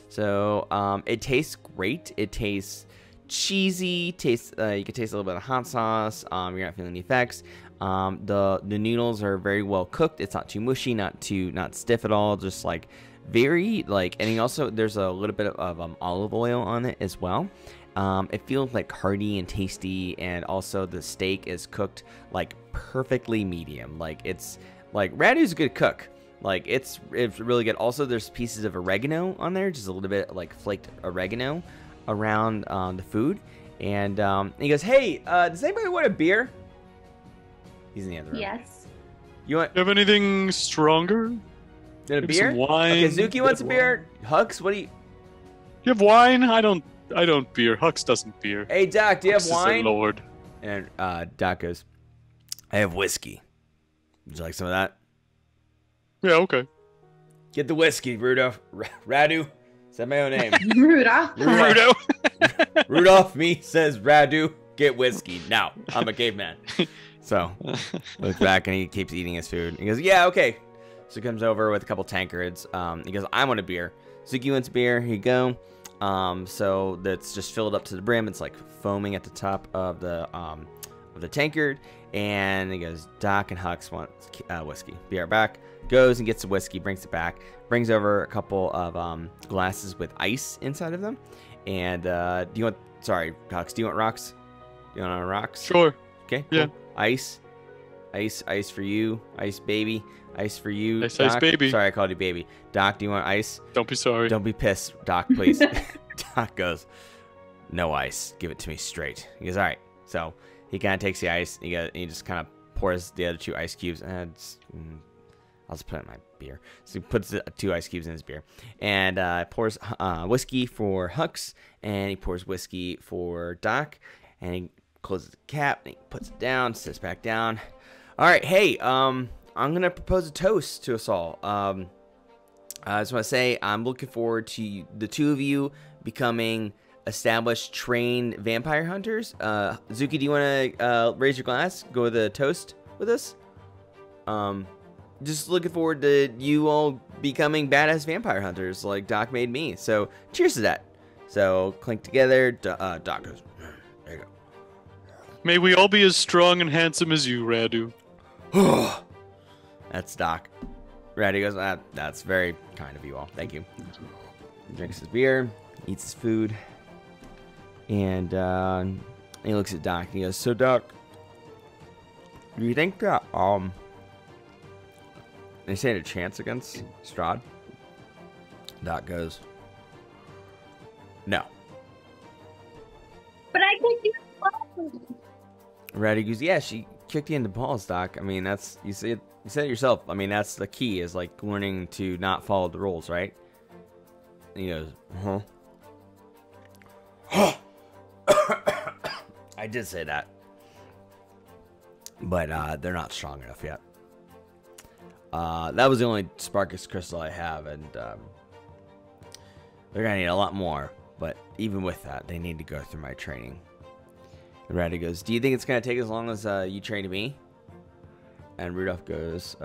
So it tastes great. It tastes cheesy. You can taste a little bit of hot sauce. You're not feeling the effects. The noodles are very well cooked. It's not too mushy, not stiff at all. Just like very like, and also there's a little bit of olive oil on it as well. It feels like hearty and tasty, and also the steak is cooked like perfectly medium. Like it's like Radu's a good cook. Like it's really good. Also, there's pieces of oregano on there, just a little bit like flaked oregano around the food. And he goes, "Hey, does anybody want a beer?" He's in the other room. Yes. You want You have anything stronger? a Maybe beer? some wine. Okay, Zuki wants a beer. Hux, what do you? You have wine? I don't beer. Hux doesn't beer. Hey, Doc, do you Hux have is a wine? lord. And Doc goes, "I have whiskey. Would you like some of that?" Yeah, okay. Get the whiskey, Rudolph. Radu. Said my own name. Rudolph. Rudo. Rudolph, me, says Radu. Get whiskey. Now, I'm a caveman. So, looks back and he keeps eating his food. He goes, yeah, okay. So he comes over with a couple tankards. He goes, I want a beer. Zuki wants a beer. Here you go. So that's just filled up to the brim. It's like foaming at the top of the tankard. And he goes, Doc and Hux want whiskey. Be right back. Goes and gets the whiskey, brings it back, brings over a couple of glasses with ice inside of them. And Hux, do you want rocks? Do you want rocks? Sure. Okay, cool. Yeah. Ice Ice for you. Ice baby. Ice for you. Ice, Doc. ice, baby. Sorry, I called you baby. Doc, do you want ice? Don't be sorry. Don't be pissed, Doc, please. Doc goes, no ice. Give it to me straight. He goes, all right. So he kind of takes the ice. He just kind of pours the other 2 ice cubes. And I'll just put it in my beer. So he puts the 2 ice cubes in his beer. And pours whiskey for Hux. And he pours whiskey for Doc. And he closes the cap. And he puts it down. Sits back down. All right. Hey, I'm going to propose a toast to us all. I just want to say I'm looking forward to the 2 of you becoming established, trained vampire hunters. Zuki, do you want to raise your glass? Go with a toast with us? Just looking forward to you all becoming badass vampire hunters like Doc made me. So cheers to that. So clink together. Doc goes, there you go. May we all be as strong and handsome as you, Radu. That's Doc. Radu goes, that's very kind of you all. Thank you. He drinks his beer, eats his food, and he looks at Doc and he goes, so Doc, do you think that they stand a chance against Strahd? Doc goes, no. But I kicked you in the balls. Radu goes, yeah, she kicked you in the balls, Doc. I mean, that's, you said it yourself. I mean, that's the key, is like learning to not follow the rules, right? And he goes, I did say that. But they're not strong enough yet. That was the only Sparkus crystal I have, and they're gonna need a lot more. But even with that, they need to go through my training. And Radu goes, do you think it's gonna take as long as you trained me? And Rudolph goes,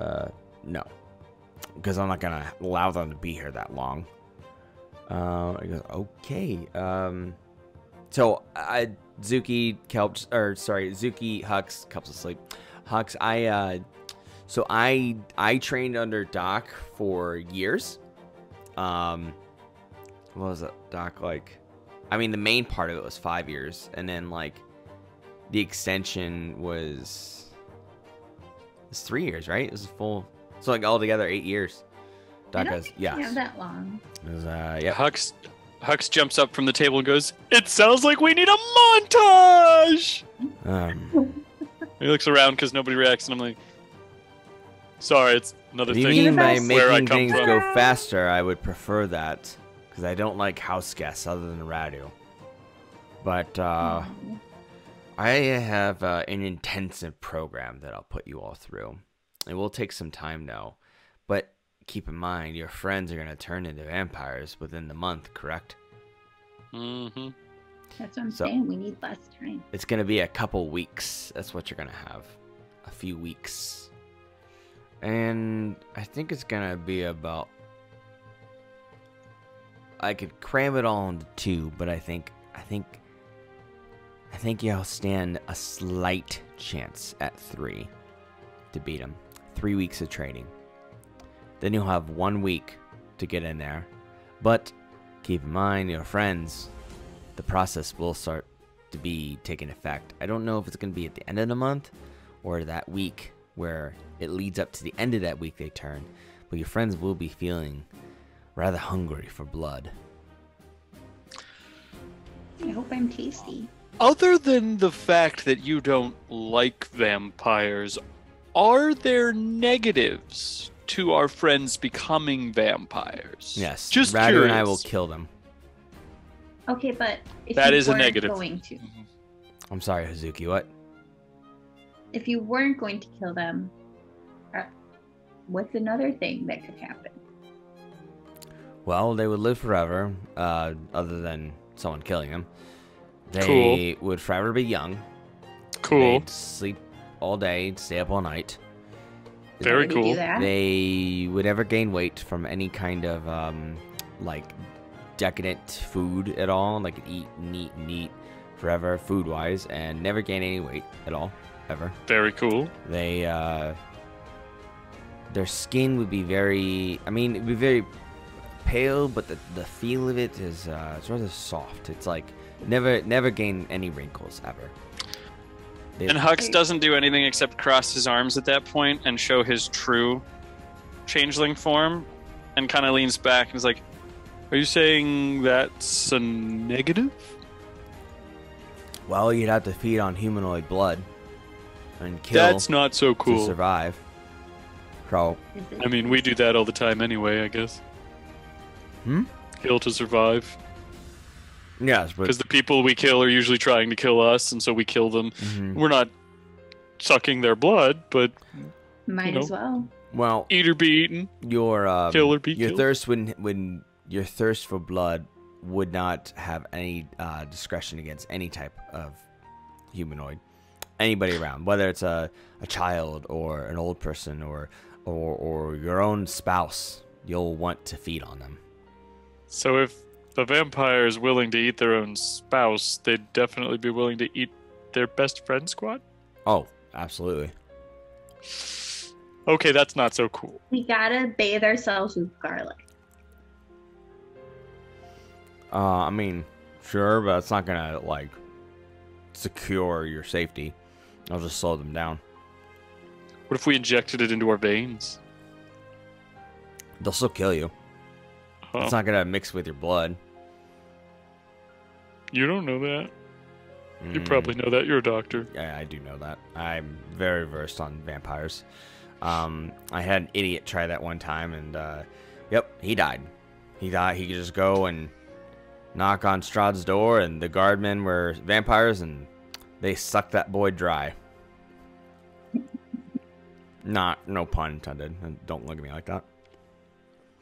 no. Because I'm not gonna allow them to be here that long. He goes, okay. So Zuki, Kelp, or sorry, Zuki, Hux, Kelp's asleep. Hux, I trained under Doc for years. What was it, Doc, like? I mean, the main part of it was 5 years, and then like the extension was 3 years, right? It was full, so like altogether 8 years. Doc goes, yes. Have that long. It was, yeah. Hux jumps up from the table and goes, it sounds like we need a montage! He looks around because nobody reacts, and I'm like, sorry, it's another What do thing. you mean by where I making come things from. go faster? I would prefer that, because I don't like house guests other than Radu. But I have an intensive program that I'll put you all through. It will take some time now, but keep in mind your friends are going to turn into vampires within the month, correct? Mm-hmm. That's what I'm saying. We need less time. It's going to be a couple weeks. That's what you're going to have. A few weeks. And I think it's going to be about... I could cram it all into 2, but I think you'll stand a slight chance at 3 to beat him. 3 weeks of training. Then you'll have 1 week to get in there. But keep in mind, your friends, the process will start to be taking effect. I don't know if it's going to be at the end of the month or that week where it leads up to the end of that week they turn. But your friends will be feeling rather hungry for blood. I hope I'm tasty. Other than the fact that you don't like vampires, are there negatives to our friends becoming vampires? Yes, Just Radu curious. and I will kill them. Okay, but if That you is a weren't negative. going to, I'm sorry, Hazuki, what? if you weren't going to kill them, what's another thing that could happen? Well, they would live forever, other than someone killing them. They would forever be young. Cool. They'd sleep all day, stay up all night. Very Why do you cool. do that? They would never gain weight from any kind of, like, decadent food at all. Like, eat and eat forever, food-wise, and never gain any weight at all, ever. Very cool. They, their skin would be very, I mean, it would be very pale, but the feel of it is, it's rather soft. It's like, never gain any wrinkles, ever. And Hux doesn't do anything except cross his arms at that point and show his true changeling form, and kind of leans back and is like, "Are you saying that's a negative?" Well, you'd have to feed on humanoid blood and kill. That's not so cool. To survive. So, I mean, we do that all the time anyway, I guess. Kill to survive. yes, but Because the people we kill are usually trying to kill us, and so we kill them. We're not sucking their blood, but Might as well. well, eat or be eaten. your Kill or be your killed. thirst when your thirst for blood would not have any discretion against any type of humanoid, anybody around, whether it's a child or an old person or your own spouse. You'll want to feed on them. So if the vampire is willing to eat their own spouse, they'd definitely be willing to eat their best friend squad? Oh, absolutely. Okay, that's not so cool. We gotta bathe ourselves with garlic. I mean, sure, but it's not gonna like secure your safety. I'll just slow them down. What if we injected it into our veins? They'll still kill you. Huh. It's not gonna mix with your blood. You don't know that. You Mm, probably know that. You're a doctor. Yeah, I do know that. I'm very versed on vampires. I had an idiot try that one time, and yep, he died. He died. He could just go and knock on Strahd's door, and the guardmen were vampires, and they sucked that boy dry. No pun intended. Don't look at me like that.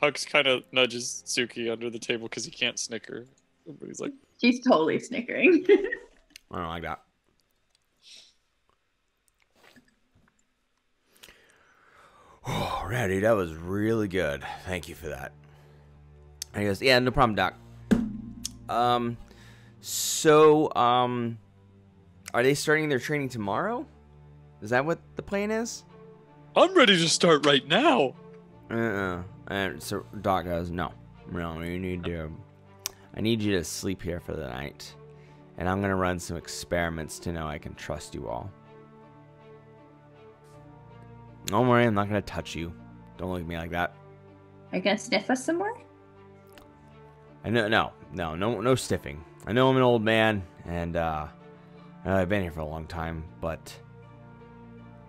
Hux kind of nudges Zuki under the table because he can't snicker. But he's like, She's totally snickering. I don't like that. Oh, Radu, that was really good. Thank you for that. And he goes, yeah, no problem, Doc. Are they starting their training tomorrow? Is that what the plan is? I'm ready to start right now. And so Doc goes, no, you need to. I need you to sleep here for the night, and I'm gonna run some experiments to know I can trust you all. Don't worry, I'm not gonna touch you. Don't look at me like that. Are you gonna sniff us some more? I know, no stiffing. I know I'm an old man, and I've been here for a long time, but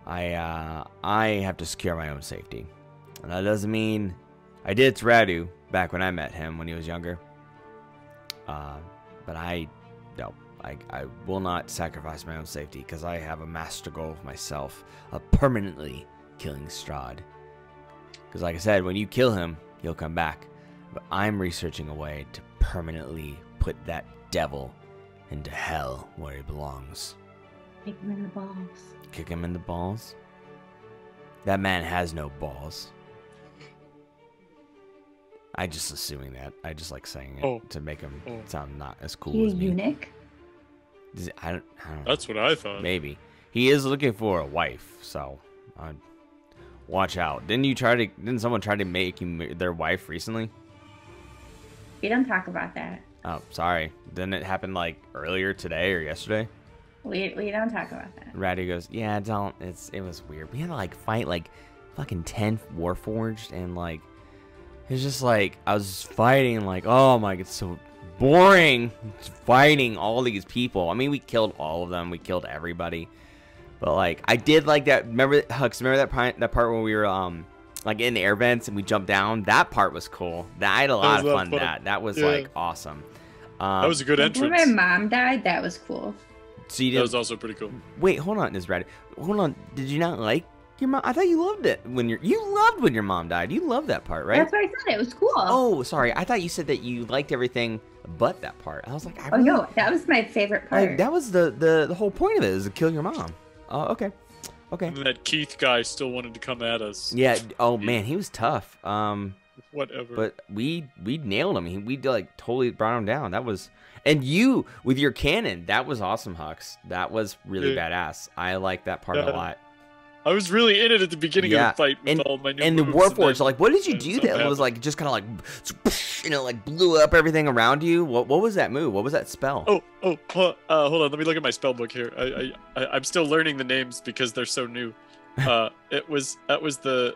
I have to secure my own safety. And that doesn't mean I did it to Radu back when I met him when he was younger. But I will not sacrifice my own safety because I have a master goal of myself of permanently killing Strahd. Because like I said, when you kill him, he'll come back. But I'm researching a way to permanently put that devil into hell where he belongs. Kick him in the balls. Kick him in the balls? That man has no balls. I just assuming that. I just like saying it to make him sound not as cool You as me. eunuch? I don't know. That's what I thought. Maybe. He is looking for a wife, so watch out. Didn't someone try to make him their wife recently? We don't talk about that. Oh, sorry. Didn't it happen like earlier today or yesterday? We don't talk about that. Radu goes, yeah, don't. It was weird. We had to like fight like fucking 10 Warforged, and like it's just like I was fighting like, oh my god, it's so boring fighting all these people. I mean, we killed all of them. We killed everybody. But like I did like that. Remember Hux? Remember that part where we were like in the air vents and we jumped down? That part was cool. I had a lot of fun. That was like awesome. That was a good entrance. When my mom died, that was cool. So you that was also pretty cool. Wait, hold on, Radu. Hold on. Did you not like your mom? I thought you loved it when you loved when your mom died. You loved that part, right? That's what I said. It was cool. Oh, sorry. I thought you said that you liked everything but that part. I was like, Oh no, that was my favorite part. that was the whole point of it, is to kill your mom. Oh, okay. Okay. And that Keith guy still wanted to come at us. Yeah. Oh man, he was tough. Whatever. But we nailed him. We like totally brought him down. That was, and you with your cannon, that was awesome, Hux. That was really badass. I like that part a lot. I was really in it at the beginning of the fight with all my new and the moves, Warforged, then like, what did you do something that was happened. like just kind of like and it like blew up everything around you. What was that move? What was that spell? Hold on. Let me look at my spell book here. I'm still learning the names because they're so new. That was the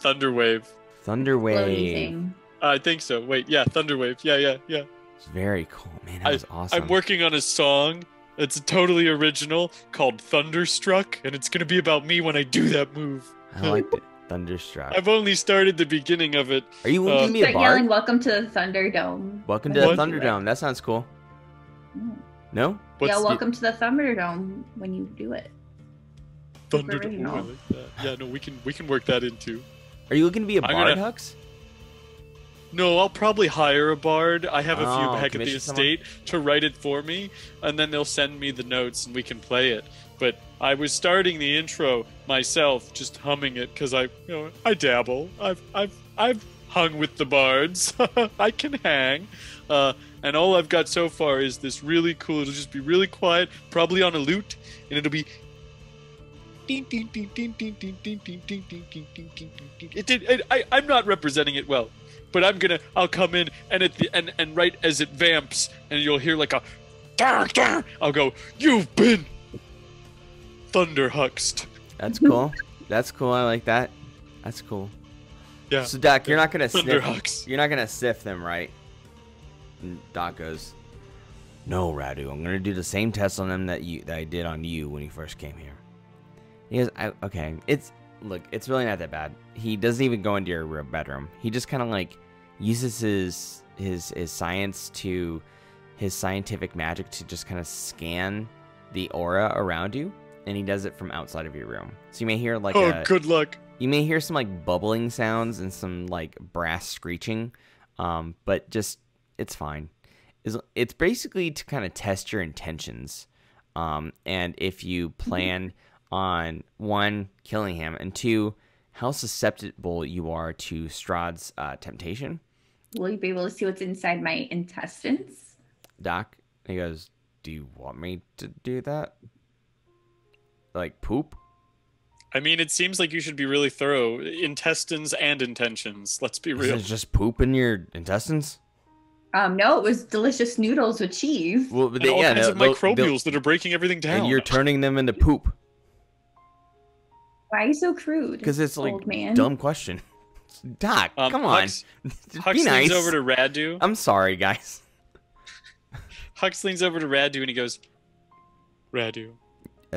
Thunderwave. Thunderwave. I think so. Wait, yeah, Thunderwave. Yeah. It's very cool, man. That was awesome. I'm working on a song. It's totally original called Thunderstruck, and it's gonna be about me when I do that move. I liked it. Thunderstruck. I've only started the beginning of it. Are you going to be a Start bard? yelling, "Welcome to the Thunderdome." Welcome to the Thunderdome. That sounds cool. No? Welcome to the Thunderdome when you do it. Thunderdome. I like that. Yeah, no, we can work that in too. Are you looking to be a bard, Hux? No, I'll probably hire a bard. I have a few back at the estate to write it for me, and then they'll send me the notes and we can play it. But I was starting the intro myself, just humming it because I dabble. I've hung with the bards. I can hang. And all I've got so far is this really cool. It'll just be really quiet, probably on a lute, and it'll be. I'm not representing it well, but I'll come in and right as it vamps, and you'll hear like a. I'll go. You've been. Thunderhuxed. That's cool. That's cool. I like that. That's cool. Yeah. So Doc, you're not gonna Thunderhux. You're not gonna sift them, right? And Doc goes, "No, Radu. I'm gonna do the same test on them that I did on you when you first came here." He goes, "Okay. It's really not that bad." He doesn't even go into your bedroom. He just kind of like uses his science to his scientific magic to just kind of scan the aura around you. And he does it from outside of your room. So you may hear like good luck. You may hear some like bubbling sounds and some like brass screeching. But just it's fine. It's basically to kind of test your intentions. And if you plan on 1, killing him, and 2, how susceptible you are to Strahd's temptation. Will you be able to see what's inside my intestines? Doc, he goes, "Do you want me to do that? Like poop?" I mean, it seems like you should be really thorough. Intestines and intentions. Let's be real. Is it just poop in your intestines? No, it was delicious noodles with cheese. Well, and all kinds of microbials that are breaking everything down. And you're turning them into poop. Why are you so crude? Because it's like old man? Dumb question. Doc, come on. Hux Be nice. leans over to Radu. I'm sorry, guys. Hux leans over to Radu and he goes, "Radu,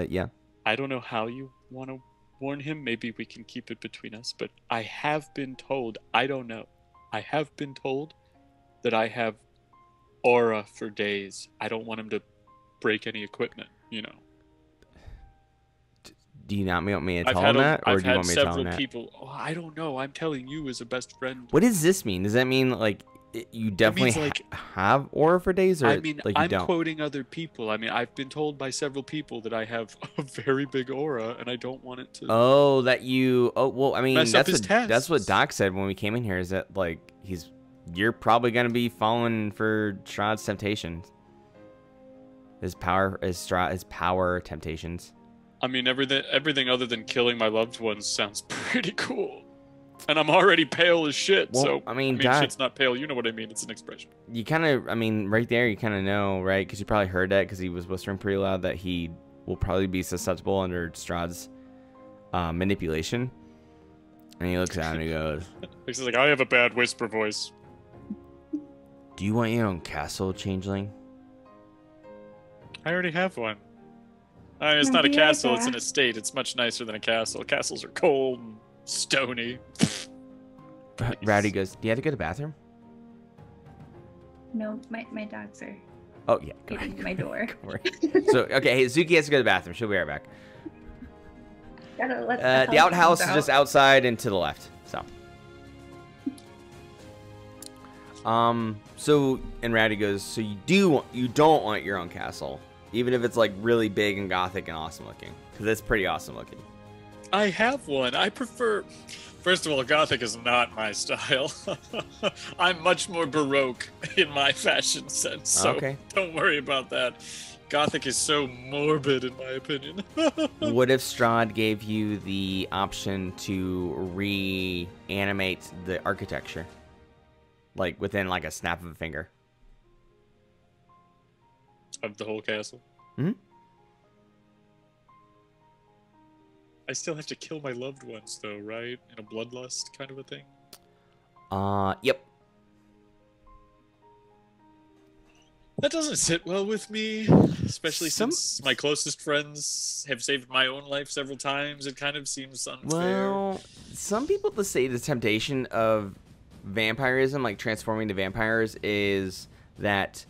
yeah. I don't know how you want to warn him. Maybe we can keep it between us. But I have been told, I don't know. I have been told that I have aura for days. I don't want him to break any equipment, you know." Do you not want me to tell him that? Or do you want me to tell him that? People, I don't know. I'm telling you as a best friend. What does this mean? Does that mean like you definitely have aura for days? Or I mean, like you don't? I'm quoting other people. I mean, I've been told by several people that I have a very big aura, and I don't want it to. Oh, that you. Oh, well, I mean, that's what Doc said when we came in here. Is that like you're probably gonna be falling for Strahd's temptations. His power temptations. I mean, everything other than killing my loved ones sounds pretty cool. And I'm already pale as shit, well, so... I mean, shit's not pale, you know what I mean, it's an expression. You kind of, I mean, right there, you kind of know, right? Because you probably heard that, because he was whispering pretty loud that he will probably be susceptible under Strahd's manipulation. And he looks at him and he goes... He's like, I have a bad whisper voice. Do you want your own castle, changeling? I already have one. I mean, it's not a castle, it's an estate. It's much nicer than a castle. Castles are cold and stony. Rowdy goes, do you have to go to the bathroom? No, my dogs are getting to my door. So, okay, hey, Zuki has to go to the bathroom. She'll be right back. Gotta let the outhouse is just outside and to the left. So, and Rowdy goes, so you don't want your own castle, even if it's like really big and gothic and awesome looking, because it's pretty awesome looking. I have one. I prefer. First of all, gothic is not my style. I'm much more baroque in my fashion sense, so don't worry about that. Gothic is so morbid, in my opinion. What if Strahd gave you the option to reanimate the architecture? Like, within, like, a snap of a finger. Of the whole castle? Hmm? I still have to kill my loved ones, though, right? In a bloodlust kind of a thing? Yep. That doesn't sit well with me, especially since my closest friends have saved my own life several times. It kind of seems unfair. Well, some people to say the temptation of vampirism, like transforming to vampires, is that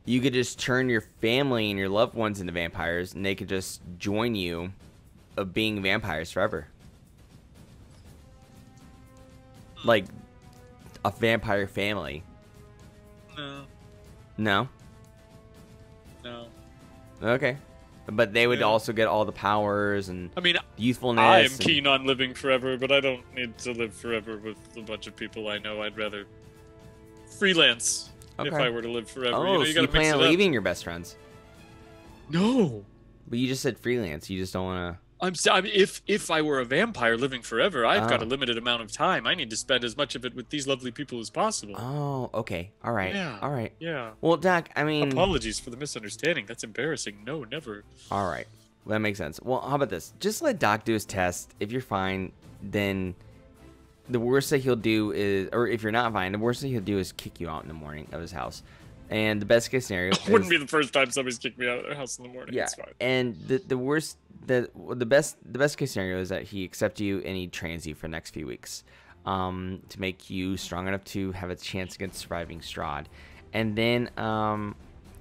you could just turn your family and your loved ones into vampires, and they could just join you of being vampires forever. Like a vampire family. No. No? No. Okay. But they would also get all the powers and I mean, youthfulness. I am keen on living forever, but I don't need to live forever with a bunch of people I know. I'd rather freelance if I were to live forever. Oh, you so you plan on leaving your best friends? No. But you just said freelance. You just don't want to... I mean, if I were a vampire living forever, I've got a limited amount of time. I need to spend as much of it with these lovely people as possible. Oh, okay. All right. Yeah. All right. Yeah. Well, Doc, I mean... Apologies for the misunderstanding. That's embarrassing. No, never. All right. Well, that makes sense. Well, how about this? Just let Doc do his test. If you're fine, then the worst that he'll do is... Or if you're not fine, the worst that he'll do is kick you out in the morning of his house. And the best case scenario wouldn't be the first time somebody's kicked me out of their house in the morning. Yeah. It's fine. And the worst... The best case scenario is that he accepts you and he trains you for the next few weeks to make you strong enough to have a chance against surviving Strahd. And then,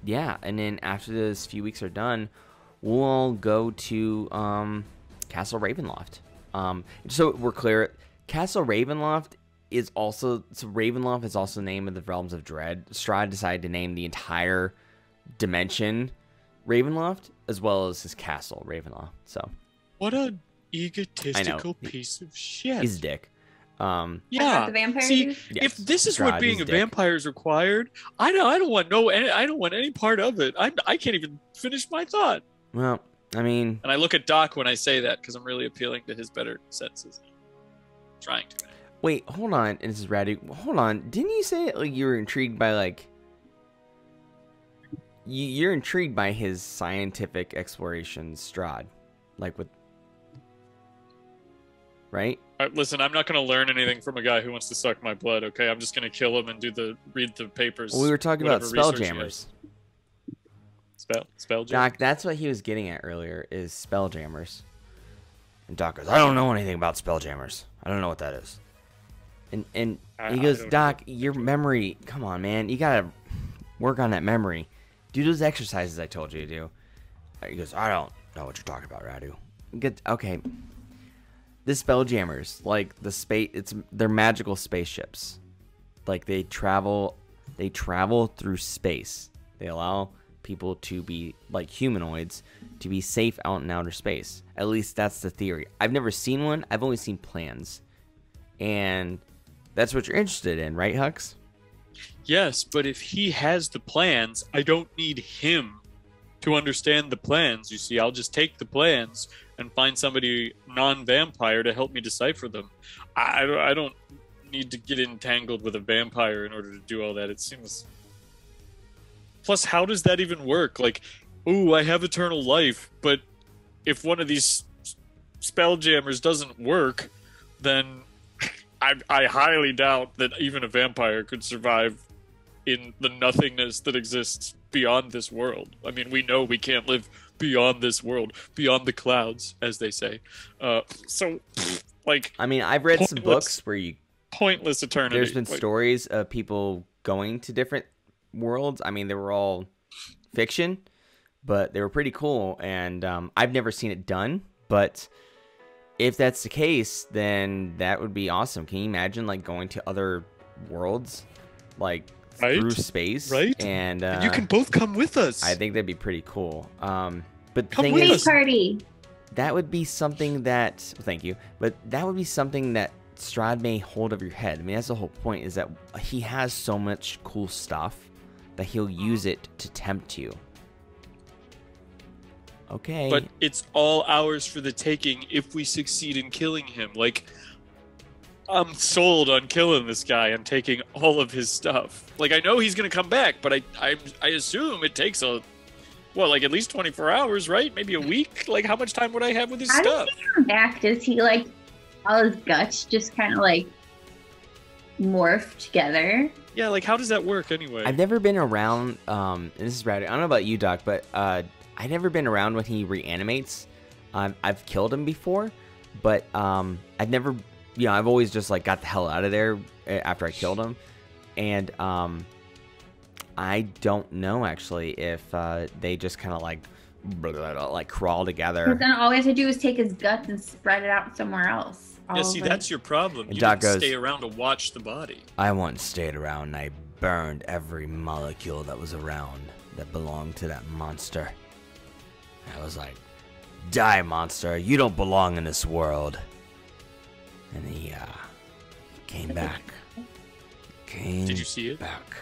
yeah, and then after those few weeks are done, we'll go to Castle Ravenloft. So we're clear, Castle Ravenloft is also... So Ravenloft is also the name of the Realms of Dread. Strahd decided to name the entire dimension Ravenloft, as well as his castle, Ravenloft. So, what a egotistical piece of shit. He's a dick. Yeah. The vampire See, dude? Yes, if this is Strahd, what being he's a dick. vampire is required, I don't want any part of it. I can't even finish my thought. Well, I mean, And I look at Doc when I say that because I'm really appealing to his better senses. Trying to. wait, hold on. And this is Radu. Hold on. Didn't you say like you were intrigued by like? You're intrigued by his scientific explorations, Strahd, like with, right? Listen, I'm not going to learn anything from a guy who wants to suck my blood. Okay, I'm just going to kill him and read the papers. Well, we were talking about whatever research he spelljammers. has. Spelljammers. Doc, that's what he was getting at earlier, is spelljammers. And Doc goes, I don't know anything about spelljammers. I don't know what that is. And he goes, Doc, your memory, come on, man. You got to work on that memory. Do those exercises I told you to do. He goes, I don't know what you're talking about, Radu. Okay. The spelljammers, like they're magical spaceships. Like they travel through space. They allow people to be like humanoids to be safe out in outer space. At least that's the theory. I've never seen one. I've only seen plans. And that's what you're interested in, right, Hux? Yes, but if he has the plans, I don't need him to understand the plans. You see, I'll just take the plans and find somebody non-vampire to help me decipher them. I don't need to get entangled with a vampire in order to do all that. It seems... Plus, how does that even work? Like, ooh, I have eternal life, but if one of these spelljammers doesn't work, then I highly doubt that even a vampire could survive in the nothingness that exists beyond this world. I mean, we know we can't live beyond this world, beyond the clouds, as they say. So, like... I mean, I've read some books where you... Pointless eternity. There's been stories of people going to different worlds. I mean, they were all fiction, but they were pretty cool, and I've never seen it done, but if that's the case, then that would be awesome. Can you imagine, like, going to other worlds? Like... through space, right? And you can both come with us. I think that'd be pretty cool. But the Come thing with is, us. Party. that would be something that. Thank you, but that would be something that Strahd may hold over your head. I mean, that's the whole point. Is that he has so much cool stuff that he'll use it to tempt you. Okay. But it's all ours for the taking if we succeed in killing him. Like, I'm sold on killing this guy and taking all of his stuff. Like, I know he's gonna come back, but I assume it takes like at least 24 hours, right? Maybe a week. Like, how much time would I have with his How stuff? does he come back? Does he like all his guts just kind of like morph together? Yeah, like how does that work anyway? I've never been around. And this is rad. I don't know about you, Doc, but I've never been around when he reanimates. I've killed him before, but I've never. I've always just like got the hell out of there after I killed him, and I don't know actually if they just kind of like crawl together. But then all we have to do is take his guts and spread it out somewhere else. Yeah, see, that's your problem. And You Doc didn't goes, stay around to watch the body. I once stayed around and I burned every molecule that was around that belonged to that monster. I was like, die, monster. You don't belong in this world. And he came back. Did you see it? Back.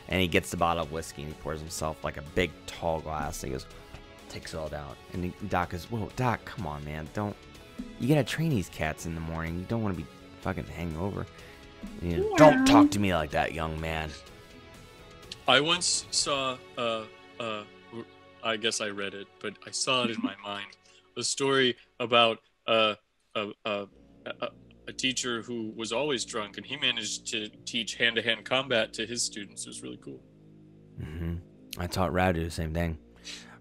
And he gets the bottle of whiskey and he pours himself like a big tall glass and he goes, takes it all down. And Doc goes, whoa, Doc, come on, man. You gotta train these cats in the morning. You don't want to be fucking hangover. Don't talk to me like that, young man. I once saw, I guess I read it, but I saw it in my mind. A story about a teacher who was always drunk, and he managed to teach hand-to-hand combat to his students. It was really cool. Mm-hmm. I taught Radu the same thing.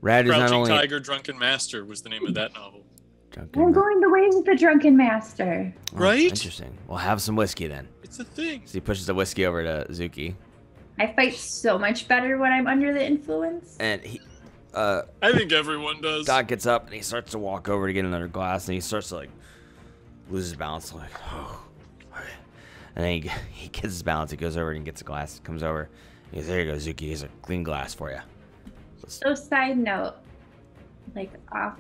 Radu's Crouching not only Tiger, Drunken Master was the name of that novel. I'm going the ways of the drunken master. Oh, Right? Interesting. Well, have some whiskey then. It's a thing. So he pushes the whiskey over to Zuki. I fight so much better when I'm under the influence. And he, I think everyone does. Doc gets up and he starts to walk over to get another glass, and he starts to like lose his balance, like, oh. And then he gets his balance. He goes over and gets a glass. Comes over. He goes, there you go, Zuki. Here's a clean glass for you. So side note, like off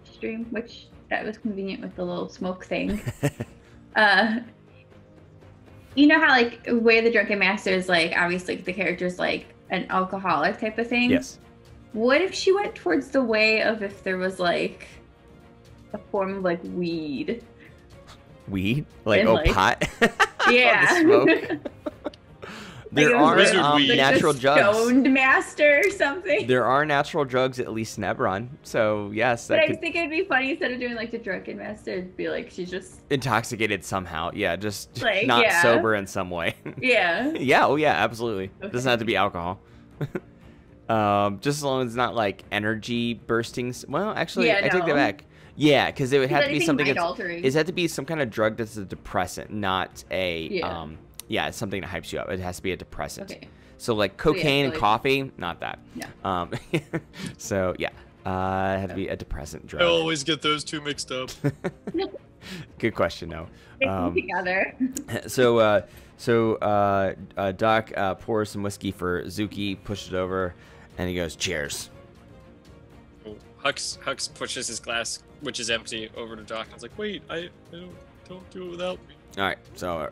stream, which that was convenient with the little smoke thing. You know how like Way of the Drunken Master is like obviously the character's like an alcoholic type of thing? Yes. What if she went towards the way of if there was like a form of like weed? Weed? Like, And, oh, like- pot? Yeah. The smoke? There Like, are wizard weed. natural the drugs. Stoned master or something. There are natural drugs, at least in Eberron. So, yes, But that I could was thinking it'd be funny instead of doing like the drunken master, it'd be like she's just intoxicated somehow. Yeah, just Like, not yeah. sober in some way. yeah. Yeah, oh yeah, absolutely. Okay. Doesn't have to be alcohol. Just as long as it's not like energy bursting. Well, actually, Yeah, I take that no. back. Yeah, because it would have to be Anything something that's. mind-altering. It has to be some kind of drug that's a depressant, not a. Yeah. Yeah, it's something that hypes you up. It has to be a depressant. Okay. So like cocaine and like- coffee, not that. No. So yeah, it had to be a depressant I drug. always get those two mixed up. Good question, though. Stick them together. So Doc pours some whiskey for Zuki, pushes it over, and he goes, "Cheers." Hux pushes his glass, which is empty, over to Doc. And I was like, wait, I don't do it without me. All right, so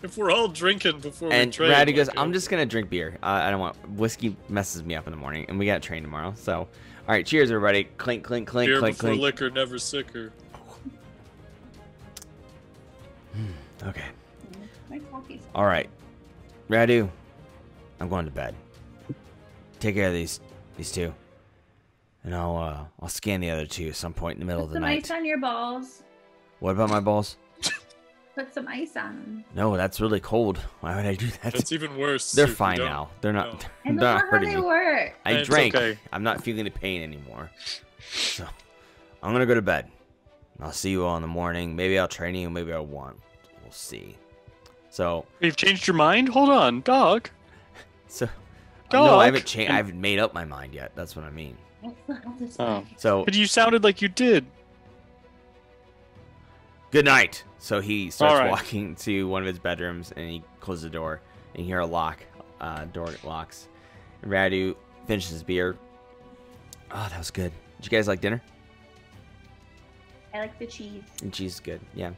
If we're all drinking before and we train. Radu goes, like, "I'm just gonna drink beer. I don't want whiskey. Messes me up in the morning, and we got to train tomorrow. So, all right, cheers, everybody. Clink, clink, clink, beer clink, before clink. liquor, never sicker. Okay, My coffee's all right, Radu, I'm going to bed. Take care of these two, and I'll scan the other two at some point in the middle of Put the some night. ice on your balls. What about my balls? Put some ice on them. No, that's really cold. Why would I do that? That's even worse. They're Suki, fine don't. now. They're not. No. And They're look not how hurting they me. work. I It's drank. okay. I'm not feeling the pain anymore. So I'm gonna go to bed. I'll see you all in the morning. Maybe I'll train you. Maybe I won't. We'll see. So You've changed your mind? Hold on, dog. no, I Dog. haven't changed. I haven't made up my mind yet. That's what I mean. Oh. So But you sounded like you did. good night. So he starts All right. walking to one of his bedrooms and he closes the door and you hear a lock. Door locks. Radu finishes his beer. Oh, that was good. Did you guys like dinner? I like the cheese. And cheese is good. Yeah.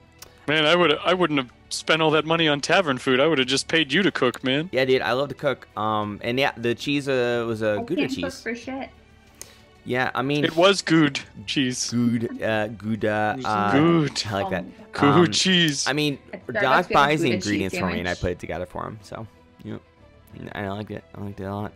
Man, I wouldn't have spent all that money on tavern food. I would have just paid you to cook, man. Yeah, dude, I love to cook. And yeah, the cheese was a I Gouda can't cook cheese. for shit. Yeah, I mean, It was good cheese. good. Good. I like that. Good cheese. I mean, Starbucks Doc getting buys the Gouda ingredients cheese for me, and I sandwich. put it together for him. So, yep. I liked it. I liked it a lot.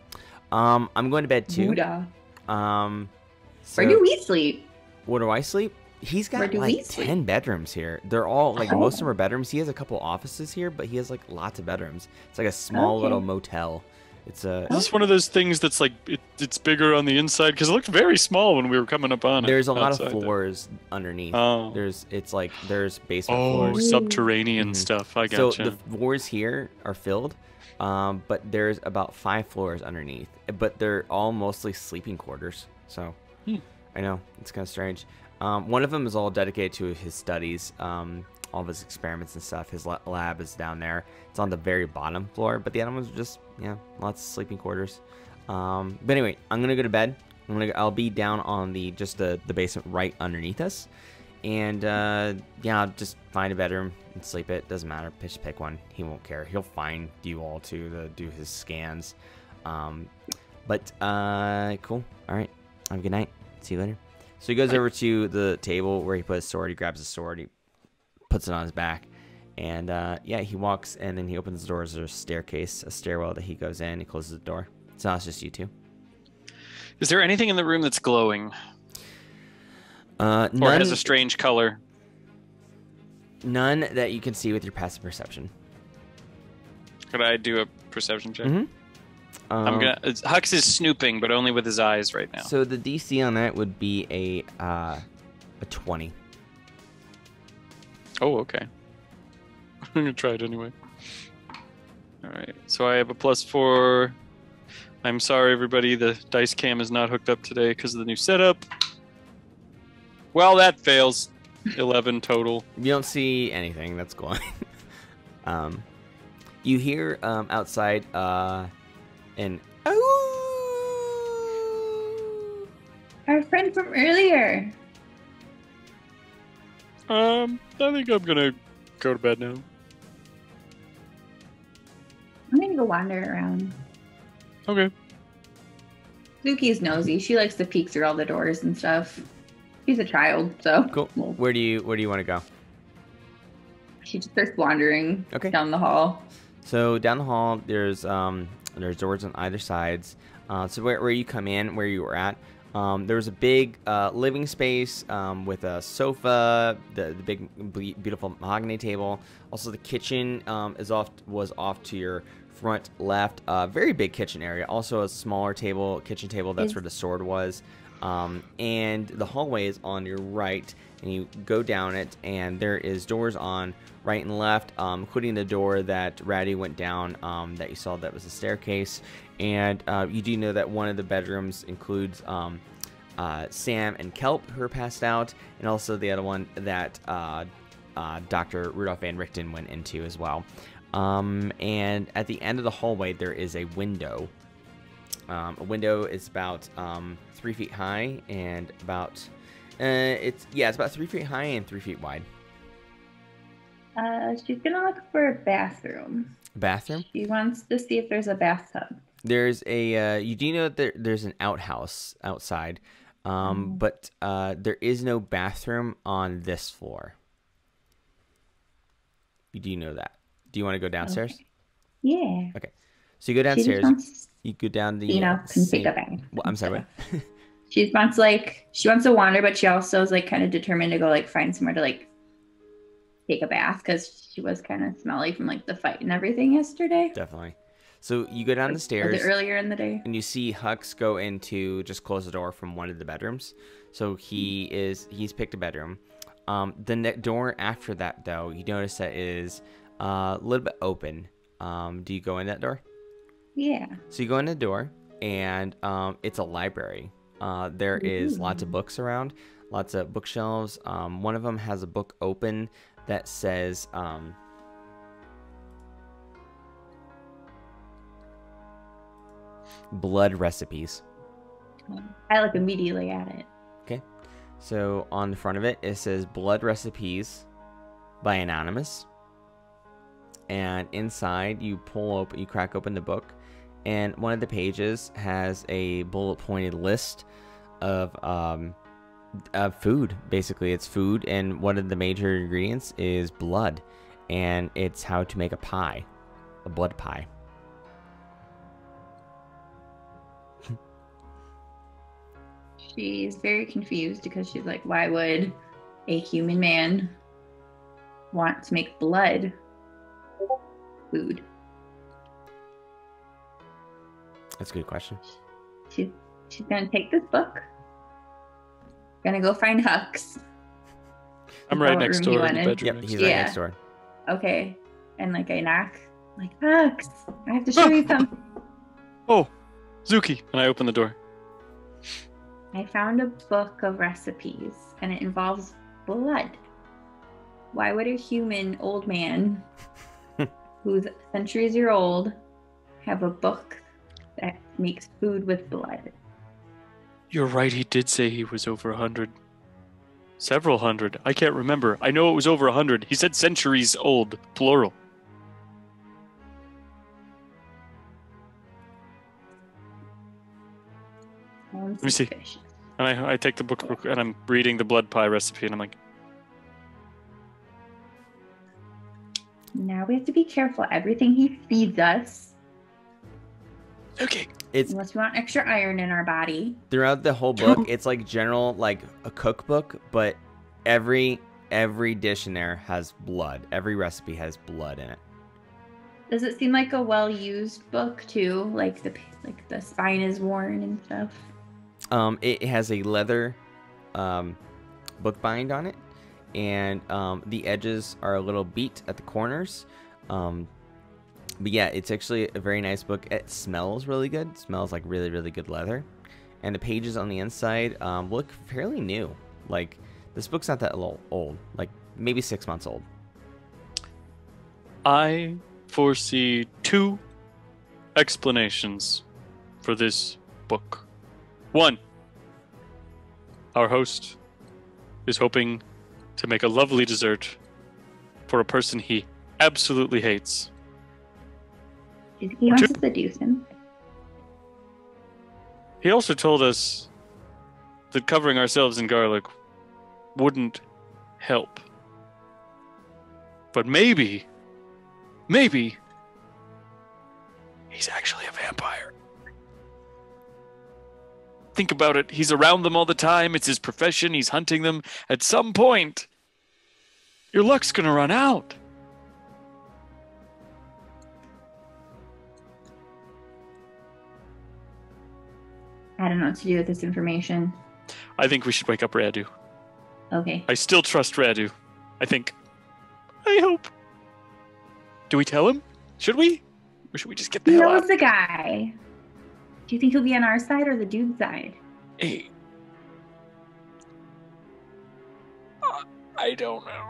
I'm going to bed too. Buddha. So Where do we sleep? where do I sleep? He's Where got do we like sleep? 10 bedrooms here. They're all like Oh. most of them are bedrooms. He has a couple offices here, but he has like lots of bedrooms. It's like a small Okay. little motel. It's a Is this one of those things that's like it's bigger on the inside? Because it looked very small when we were coming up on it. there's a lot outside of there. floors underneath. Oh. There's basement Oh, floors. subterranean Mhm. stuff. I So gotcha. the floors here are filled, but there's about 5 floors underneath. But they're all mostly sleeping quarters. So I know it's kind of strange. One of them is all dedicated to his studies, all of his experiments and stuff. His lab is down there. It's on the very bottom floor, but the other ones are just lots of sleeping quarters. But anyway, I'm gonna go to bed. I'll be down on the basement right underneath us, and I'll just find a bedroom and sleep it. Doesn't matter. Just pick one. He won't care. He'll find you all to do his scans. But cool. All right. Have a good night. See you later. So he goes over to the table where he put his sword. He grabs his sword. He puts it on his back. And he walks and then he opens the doors. There's a staircase, a stairwell that he goes in. He closes the door. So now it's just you two. Is there anything in the room that's glowing None, or has a strange color? none that you can see with your passive perception. Could I do a perception check? Mm-hmm. I'm gonna. Hux is snooping, but only with his eyes right now. So the DC on that would be a 20. Oh, okay. I'm gonna try it anyway. All right. So I have a +4. I'm sorry, everybody. The dice cam is not hooked up today because of the new setup. Well, that fails. 11 total. You don't see anything that's going. You hear outside an "Ooh." Our friend from earlier. I think I'm gonna go to bed now. I'm gonna go wander around. Okay. Zuki's nosy. She likes to peek through all the doors and stuff. She's a child, so Cool. well, Where do you want to go? she just starts wandering Okay. down the hall. So down the hall, there's doors on either sides. So where you come in, where you were at, there's a big living space with a sofa, the big beautiful mahogany table. Also, the kitchen was off to your front left. Very big kitchen area. Also, a smaller kitchen table. That's where the sword was. And the hallway is on your right, and you go down it, and there is doors on right and left, including the door that Radu went down, that you saw that was a staircase. And you do know that one of the bedrooms includes Sam and Kelp, who are passed out, and also the other one that Dr. Rudolph van Richten went into as well. And at the end of the hallway, there is a window. A window is about 3 feet high and about it's about 3 feet high and 3 feet wide. She's gonna look for a bathroom. Bathroom. She wants to see if there's a bathtub. There's a you do know that there's an outhouse outside, but there is no bathroom on this floor. You do know that. Do you want to go downstairs? Okay. Yeah. Okay. So you go She downstairs. just wants, You go down the can take a bath. Well, I'm sorry. What? She wants to wander, but she also is kind of determined to go find somewhere to take a bath because she was kind of smelly from the fight and everything yesterday. Definitely. So you go down the Was stairs. it earlier in the day? And you see Hux go into just close the door from one of the bedrooms. So he's picked a bedroom. The door after that, though, you notice that is a little bit open. Do you go in that door? Yeah. So you go in the door, and it's a library. There is lots of books around, lots of bookshelves. One of them has a book open that says blood recipes. I look immediately at it. Okay. So on the front of it, it says blood recipes by Anonymous. And inside, you crack open the book, and one of the pages has a bullet pointed list food. Basically, it's food, and one of the major ingredients is blood, and it's how to make a blood pie. She's very confused because she's like, why would a human man want to make blood food? That's a good question. She's gonna take this book. Gonna go find Hux. I'm right next door in the wanted. bedroom. Yep, next he's door. right Yeah. next door. Okay. And like I knock, like Hux, I have to show you something. Oh, Zuki. And I open the door. I found a book of recipes and it involves blood. Why would a human old man who's centuries year old have a book that makes food with blood? You're right, he did say he was over 100. Several hundred. I can't remember. I know it was over 100. He said centuries old, plural. Let me see. And I take the book and I'm reading the blood pie recipe and I'm like, Now we have to be careful. Everything he feeds us, okay. It's unless we want extra iron in our body. throughout the whole book. It's like general, like a cookbook, but every dish in there has blood. Every recipe has blood in it. Does it seem like a well-used book too? Like the spine is worn and stuff. It has a leather book bind on it, and the edges are a little beat at the corners. But yeah, it's actually a very nice book. It smells really good. It smells like really, really good leather. And the pages on the inside look fairly new. Like, this book's not that old. Like, maybe 6 months old. I foresee 2 explanations for this book. 1, our host is hoping to make a lovely dessert for a person he absolutely hates. He wants to seduce him. He also told us that covering ourselves in garlic wouldn't help. But maybe he's actually a vampire. Think about it. He's around them all the time. It's his profession. He's hunting them. At some point, your luck's gonna run out. I don't know what to do with this information. I think we should wake up Radu. Okay. I still trust Radu. I think. I hope. Do we tell him? Should we? Or should we just get the He hell out? knows the guy. Do you think he'll be on our side or the dude's side? Hey. I don't know.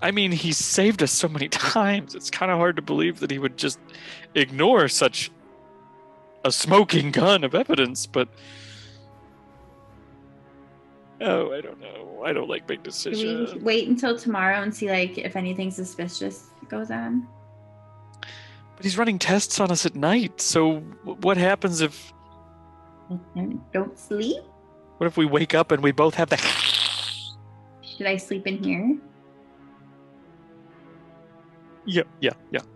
I mean, he's saved us so many times. It's kind of hard to believe that he would just ignore such a smoking gun of evidence, but... Oh, I don't know. I don't like big Do decisions. we wait until tomorrow and see like if anything suspicious goes on? But he's running tests on us at night, so what happens if... And don't sleep? What if we wake up and we both have the... Should I sleep in here? Yeah.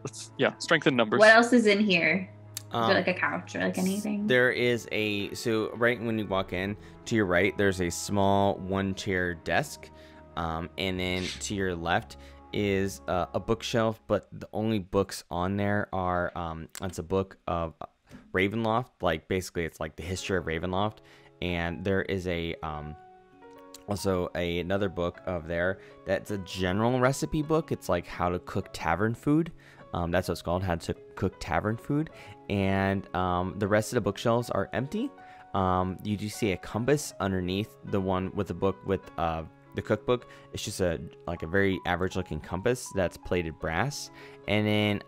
Let's strengthen numbers. What else is in here? Is Um, there like a couch or like anything? There is so right when you walk in, to your right, there's a small 1-chair desk. And then to your left is a bookshelf, but the only books on there are, it's a book of Ravenloft. Like, basically, it's like the history of Ravenloft. And there is also another book of there that's a general recipe book. It's like how to cook tavern food. That's what it's called, how to cook tavern food. And the rest of the bookshelves are empty. You do see a compass underneath the one with the book with the cookbook. It's just a very average looking compass that's plated brass. And then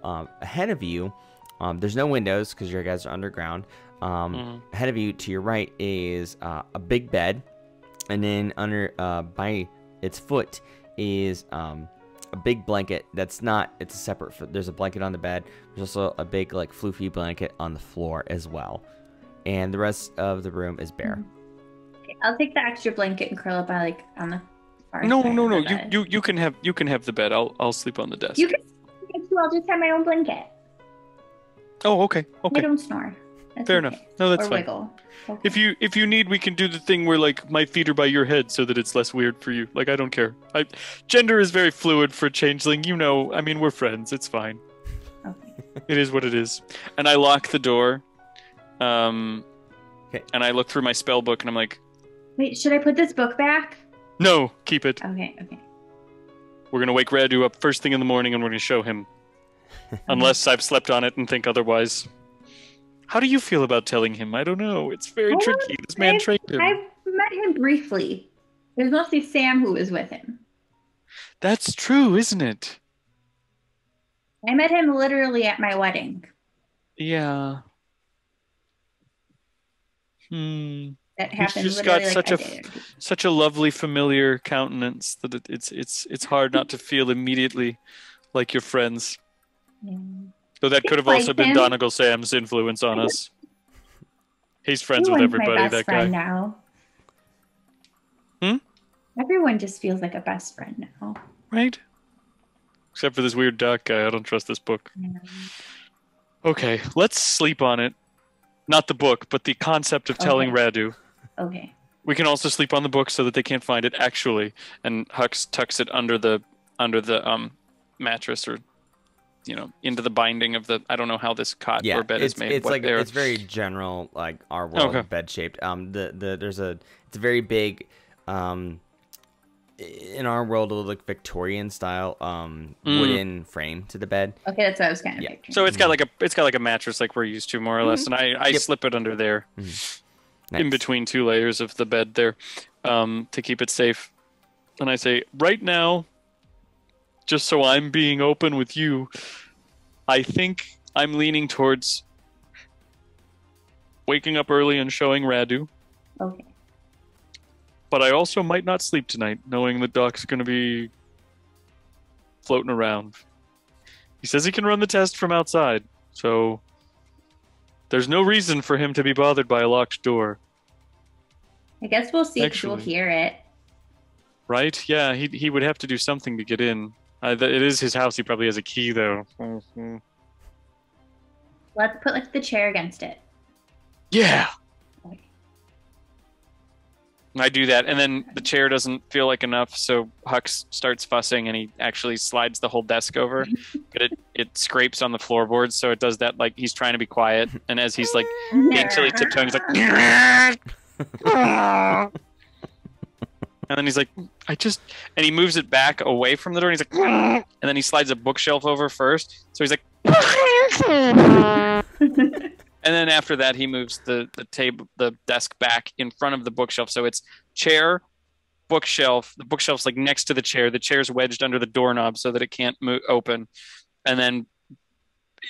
ahead of you, there's no windows because your guys are underground. Ahead of you to your right is a big bed. And then under by its foot is a big blanket that's not, it's a separate, there's a blanket on the bed. There's also a big like floofy blanket on the floor as well. and the rest of the room is bare. Okay, I'll take the extra blanket and curl up on the far No, side no, of no. the bed. You can have the bed. I'll sleep on the desk. You can sleep too. I'll just have my own blanket. Oh, okay. I Okay. don't snore. That's Fair okay. enough. No, that's or fine. wiggle. Okay. If you need, we can do the thing where like my feet are by your head so that it's less weird for you. Like I don't care. Gender is very fluid for changeling. You know, I mean we're friends. It's fine. Okay. It is what it is. And I lock the door. And I look through my spell book and I'm like, Wait, should I put this book back? no, keep it. Okay. We're gonna wake Radu up first thing in the morning and we're gonna show him. Unless I've slept on it and think otherwise. How do you feel about telling him? I don't know. It's very tricky. This man trained him. I've met him briefly. There's mostly Sam who was with him. That's true, isn't it? I met him literally at my wedding. Yeah. That He's happened just literally got like a day or two. such a lovely, familiar countenance that it's hard not to feel immediately like your friends. Yeah. Though that could have Like also been him. Donegal Sam's influence on us. He's friends with Everyone's everybody, my best that guy. friend now. Hmm? Everyone just feels like a best friend now. Right? Except for this weird dark guy. I don't trust this book. Yeah. Okay, let's sleep on it. Not the book, but the concept of telling Radu. Okay. We can also sleep on the book so that they can't find it actually. And Hux tucks it under the mattress or into the binding of the. I don't know how this cot or bed is made. It's very general, like our world bed shaped. It's a very big. In our world, it'll look Victorian style wooden frame to the bed. Okay, that's what I was kind of picturing. So it's got like a mattress like we're used to more or less, and I slip it under there, in between two layers of the bed there, to keep it safe. And I say, right now, just so I'm being open with you, I think I'm leaning towards waking up early and showing Radu. Okay. But I also might not sleep tonight, knowing that Doc's going to be floating around. He says he can run the test from outside, so there's no reason for him to be bothered by a locked door. I guess we'll see if we'll hear it. Right? Yeah, he would have to do something to get in. It is his house. He probably has a key, though. Let's put like the chair against it. Yeah! Okay. I do that, and then the chair doesn't feel like enough, so Hux starts fussing, and he actually slides the whole desk over. But it scrapes on the floorboards, so it does that like he's trying to be quiet, and as he's like daintily tiptoeing, he's like... And then he's like, and he moves it back away from the door, and he's like, and then he slides a bookshelf over first, so he's like... And then after that, he moves the desk back in front of the bookshelf. So it's chair, bookshelf. The bookshelf's like next to the chair. The chair's wedged under the doorknob so that it can't open. And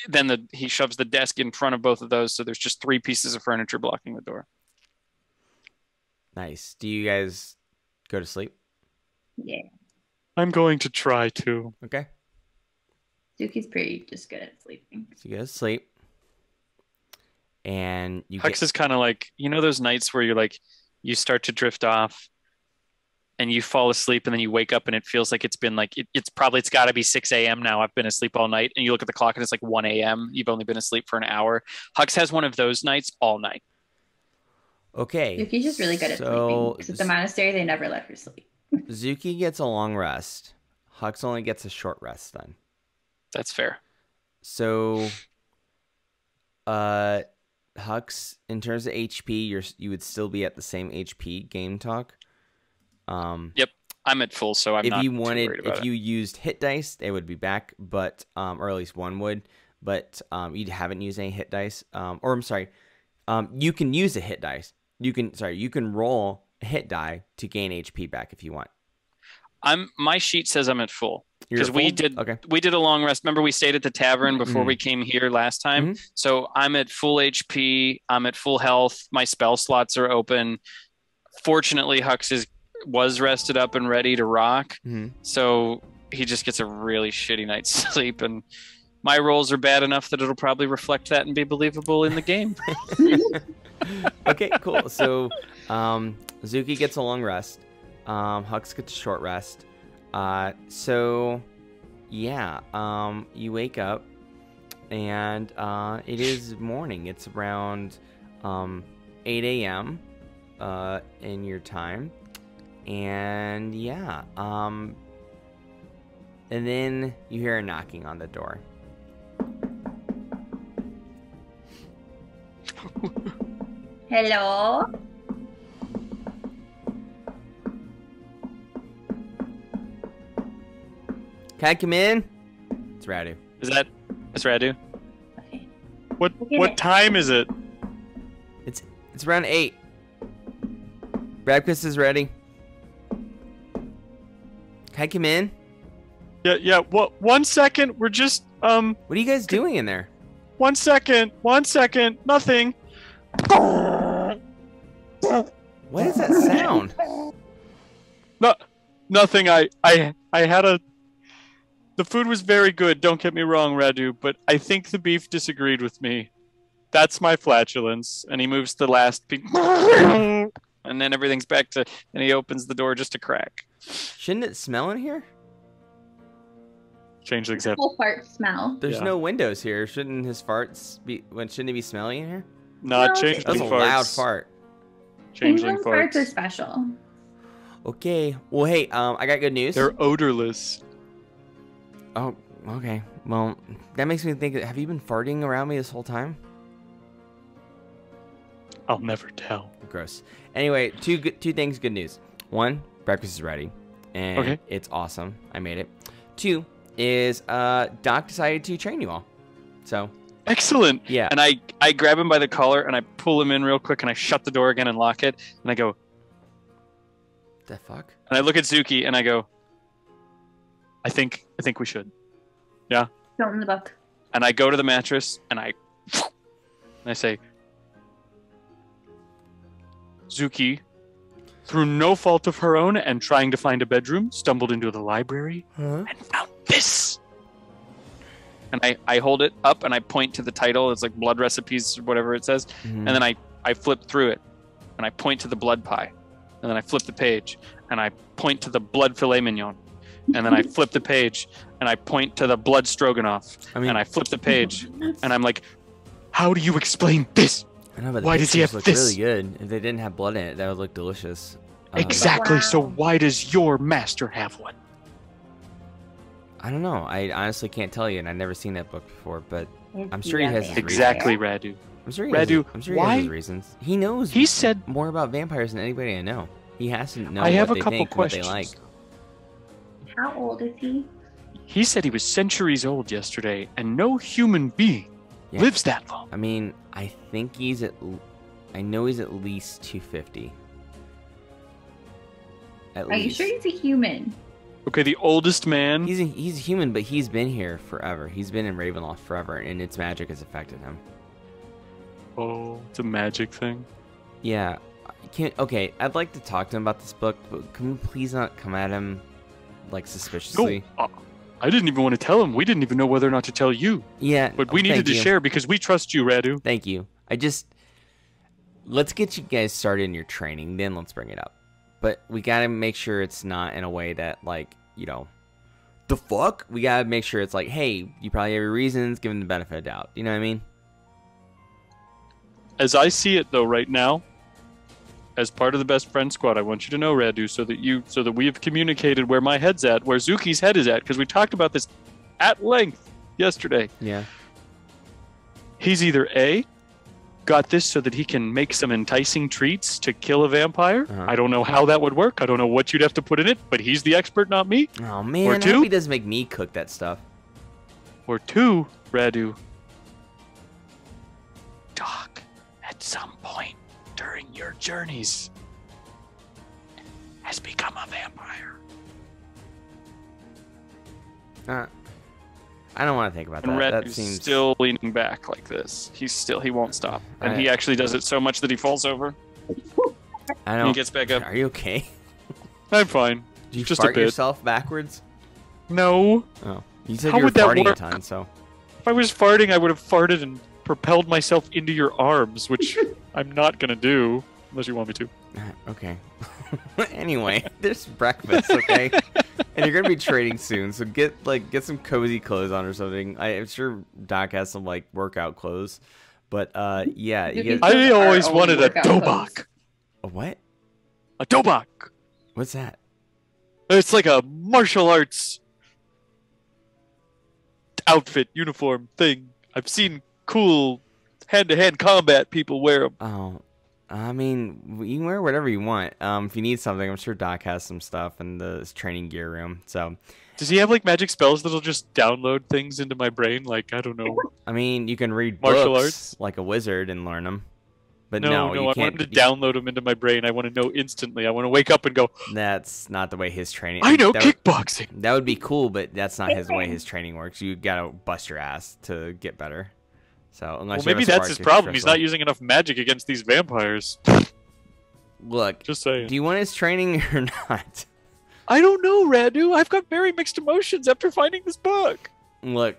then he shoves the desk in front of both of those. So there's just 3 pieces of furniture blocking the door. Nice. Do you guys go to sleep? Yeah. I'm going to try to. Okay. Zuki's pretty just good at sleeping. So you go to sleep. And Hux is kind of like, those nights where you're like, you start to drift off and you fall asleep and then you wake up and it feels like it's been like, it's got to be 6 a.m. now. I've been asleep all night. And you look at the clock and it's like 1 a.m. You've only been asleep for an hour. Hux has one of those nights all night. Okay. Zuki's just really good at sleeping. Because at the monastery, they never let her sleep. Zuki gets a long rest. Hux only gets a short rest then. That's fair. So, Hux, in terms of HP, you would still be at the same HP game talk. Yep, I'm at full, so I'm not too worried about it. If you used hit dice, they would be back, but or at least one would. But you haven't used any hit dice. Or I'm sorry, you can use a hit dice. You can roll a hit die to gain HP back if you want. My sheet says I'm at full. Because we did a long rest. Remember, we stayed at the tavern before we came here last time. So I'm at full HP. I'm at full health. My spell slots are open. Fortunately, Hux was rested up and ready to rock. So he just gets a really shitty night's sleep. And my rolls are bad enough that it'll probably reflect that and be believable in the game. Okay, cool. So, Zuki gets a long rest. Hux gets a short rest. So, yeah, you wake up, and it is morning. It's around 8 a.m. In your time, and yeah, and then you hear a knocking on the door. Hello? Can I come in? It's Radu. That's Radu? Okay. What time is it? It's around 8. Breakfast is ready. Can I come in? Yeah. What? 1 second. We're just What are you guys doing in there? 1 second. 1 second. Nothing. What is that sound? No, nothing. I had a. The food was very good. Don't get me wrong, Radu, but I think the beef disagreed with me. That's my flatulence. And he moves the last piece. And then everything's back to, and he opens the door just a crack. Shouldn't it smell in here? Changelings have. Full fart smell. There's Yeah. no windows here. Shouldn't his farts be? Shouldn't he be smelly in here? Not No, changeling That's a farts. loud fart. Changeling Farts are farts. special. Okay. Well, hey, I got good news. They're odorless. Oh, okay. Well, that makes me think. Have you been farting around me this whole time? I'll never tell. Gross. Anyway, two things. Good news. One, breakfast is ready, and Okay. it's awesome. I made it. Two is Doc decided to train you all. So Excellent. yeah. And I grab him by the collar and I pull him in real quick and I shut the door again and lock it. And I go, The fuck? and I look at Zuki and I go, I think we should. Don't in the book. And I go to the mattress and I say, Zuki, through no fault of her own and trying to find a bedroom, stumbled into the library Huh? and found this. And I hold it up and I point to the title. It's like blood recipes or whatever it says. Mm-hmm. And then I flip through it and I point to the blood pie. And then I flip the page and I point to the blood filet mignon. And then I flip the page and I point to the blood stroganoff. I mean, And I flip the page and I'm like, how do you explain this? I know, but the why does he pictures have look this? really good. If they didn't have blood in it, that would look delicious. Exactly. Wow. So why does your master have one? I don't know. I honestly can't tell you, and I've never seen that book before. But I'm It's sure he has the his vampire. Exactly, Radu. I'm sure he Radu, I'm sure he has why- his reasons. He knows. He said, more about vampires than anybody I know. He has to know I have what a they couple think, questions. what they like. How old is he? He said he was centuries old yesterday, and no human being Yeah. lives that long. I mean, I think he's I know he's at least 250. At Are you least. sure he's a human? Okay, the oldest man. He's a human, but he's been here forever. He's been in Ravenloft forever, and its magic has affected him. Oh, it's a magic thing. Yeah. Okay, I'd like to talk to him about this book, but can we please not come at him like suspiciously? No, I didn't even want to tell him. We didn't even know whether or not to tell you. Yeah. But we thank needed to you. share because we trust you, Radu. Thank you. Let's get you guys started in your training, then let's bring it up. But we gotta make sure it's not in a way that, like, the fuck? We gotta make sure it's like, hey, you probably have your reasons, give him the benefit of the doubt. You know what I mean? As I see it, though, right now, as part of the best friend squad, I want you to know, Radu, so that we have communicated where my head's at, where Zuki's head is at, because we talked about this at length yesterday. Yeah. He's either A, got this so that he can make some enticing treats to kill a vampire. Uh-huh. I don't know how that would work. I don't know what you'd have to put in it, but he's the expert, not me. Oh, man, Or I hope two? he doesn't make me cook that stuff. Or two, Radu, Doc, at some point during your journeys, has become a vampire. I don't want to think about And that. That Radu's seems... still leaning back like this. He won't stop. And he actually does it so much that he falls over. I And don't... he gets back up. Are you okay? I'm fine. Did you Just a fart bit. yourself backwards? No. Oh. You said How you were would that farting a work? ton, so... If I was farting, I would have farted and propelled myself into your arms, which I'm not gonna do unless you want me to. Okay. Anyway, there's breakfast, okay? And you're gonna be trading soon, so get some cozy clothes on or something. I'm sure Doc has some like workout clothes, but yeah, you get I always Our own wanted a workout clothes. dobak. a what? A dobak. What's that? It's like a martial arts outfit, uniform thing. I've seen cool hand-to-hand combat people wear them. Oh, I mean, you can wear whatever you want. If you need something, I'm sure Doc has some stuff in the training gear room. So, Does he have like magic spells that'll just download things into my brain? Like, I don't know. I mean, you can read Martial books arts? like a wizard and learn them. But No, no, I you want can't. him to download them into my brain. I want to know instantly. I want to wake up and go, That's not the way his training. I know that would- kickboxing. That would be cool, but that's not his way his training works. You gotta bust your ass to get better. So unless Well, you have maybe a that's spark, his it's problem. He's stressful. not using enough magic against these vampires. Look, Just saying. do you want his training or not? I don't know, Radu. I've got very mixed emotions after finding this book. Look,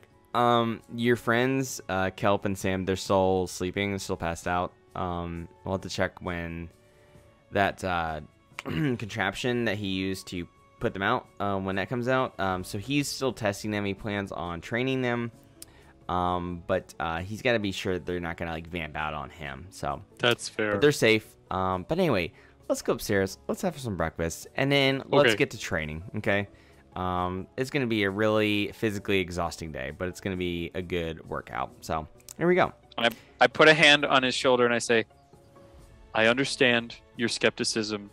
your friends, Kelp and Sam, they're still sleeping, they're still passed out. We'll have to check when that contraption that he used to put them out, when that comes out. So he's still testing them. He plans on training them. But he's got to be sure that they're not gonna like vamp out on him. So That's fair. but they're safe. But anyway, let's go upstairs. Let's have some breakfast, and then let's Okay. get to training. Okay. It's gonna be a really physically exhausting day, but it's gonna be a good workout. So here we go. I put a hand on his shoulder and I say, I understand your skepticism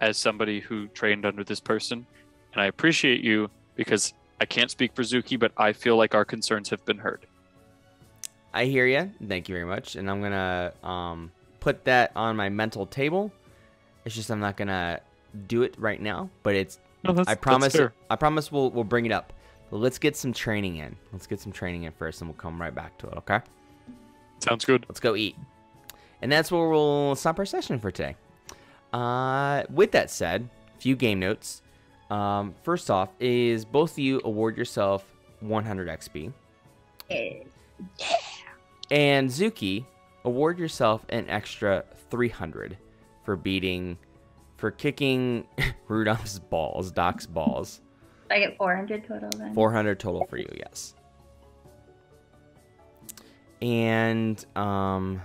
as somebody who trained under this person, and I appreciate you because I can't speak for Zuki, but I feel like our concerns have been heard. I hear you. Thank you very much. And I'm gonna put that on my mental table. It's just I'm not gonna do it right now, but it's. No, that's, I promise. That's fair. I promise we'll bring it up. But let's get some training in. Let's get some training in first, and we'll come right back to it. Okay. Sounds good. Let's go eat. And that's where we'll stop our session for today. With that said, a few game notes. First off, is both of you award yourself 100 XP. And Zuki, award yourself an extra 300 for kicking Rudolph's balls, Doc's balls. I get 400 total then. 400 total for you, yes. And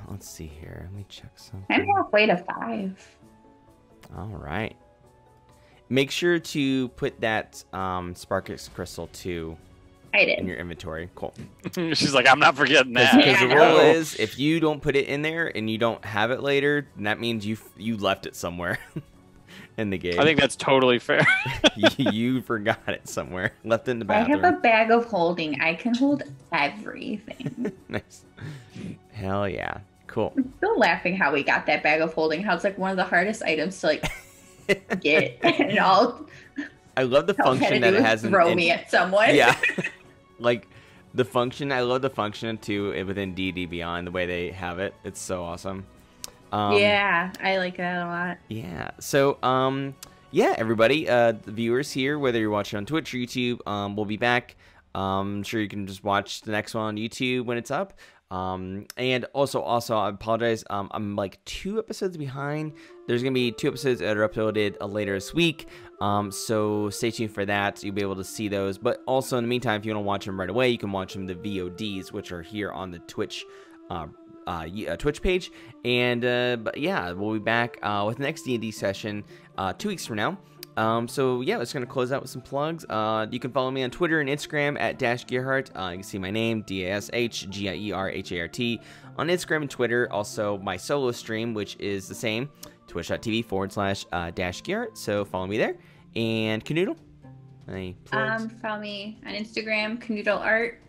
let's see here. Let me check something. I'm halfway to 5. All right. Make sure to put that Sparkix crystal too I did. in your inventory. Cool. She's like, I'm not forgetting that. Because the Yeah. rule is, if you don't put it in there and you don't have it later, then that means you left it somewhere in the game. I think that's totally fair. you forgot it somewhere. Left it in the I bathroom. have a bag of holding. I can hold everything. Nice. Hell yeah. Cool. I'm still laughing how we got that bag of holding. How it's like one of the hardest items to like get, and all I love the all I had function to that do it was has throw me at someone. Yeah. Like the function, I love the function too within D&D Beyond, the way they have it. It's so awesome. Yeah, I like that a lot. Yeah. So, yeah, everybody, the viewers here, whether you're watching on Twitch or YouTube, we'll be back. I'm sure you can just watch the next one on YouTube when it's up. And also, I apologize. I'm like 2 episodes behind. There's gonna be 2 episodes that are uploaded later this week. So stay tuned for that. You'll be able to see those. But also, in the meantime, if you want to watch them right away, you can watch them the VODs, which are here on the Twitch. Twitch page. And but yeah, we'll be back with the next D&D session 2 weeks from now. So yeah, it's gonna close out with some plugs. You can follow me on Twitter and Instagram at Gierhart. You can see my name, DASHGIERHART, on Instagram and Twitter. Also my solo stream, which is the same, twitch.tv/Gierhart. So follow me there. And Kuhnoodle, any plugs? Follow me on Instagram, Kuhnoodle Art,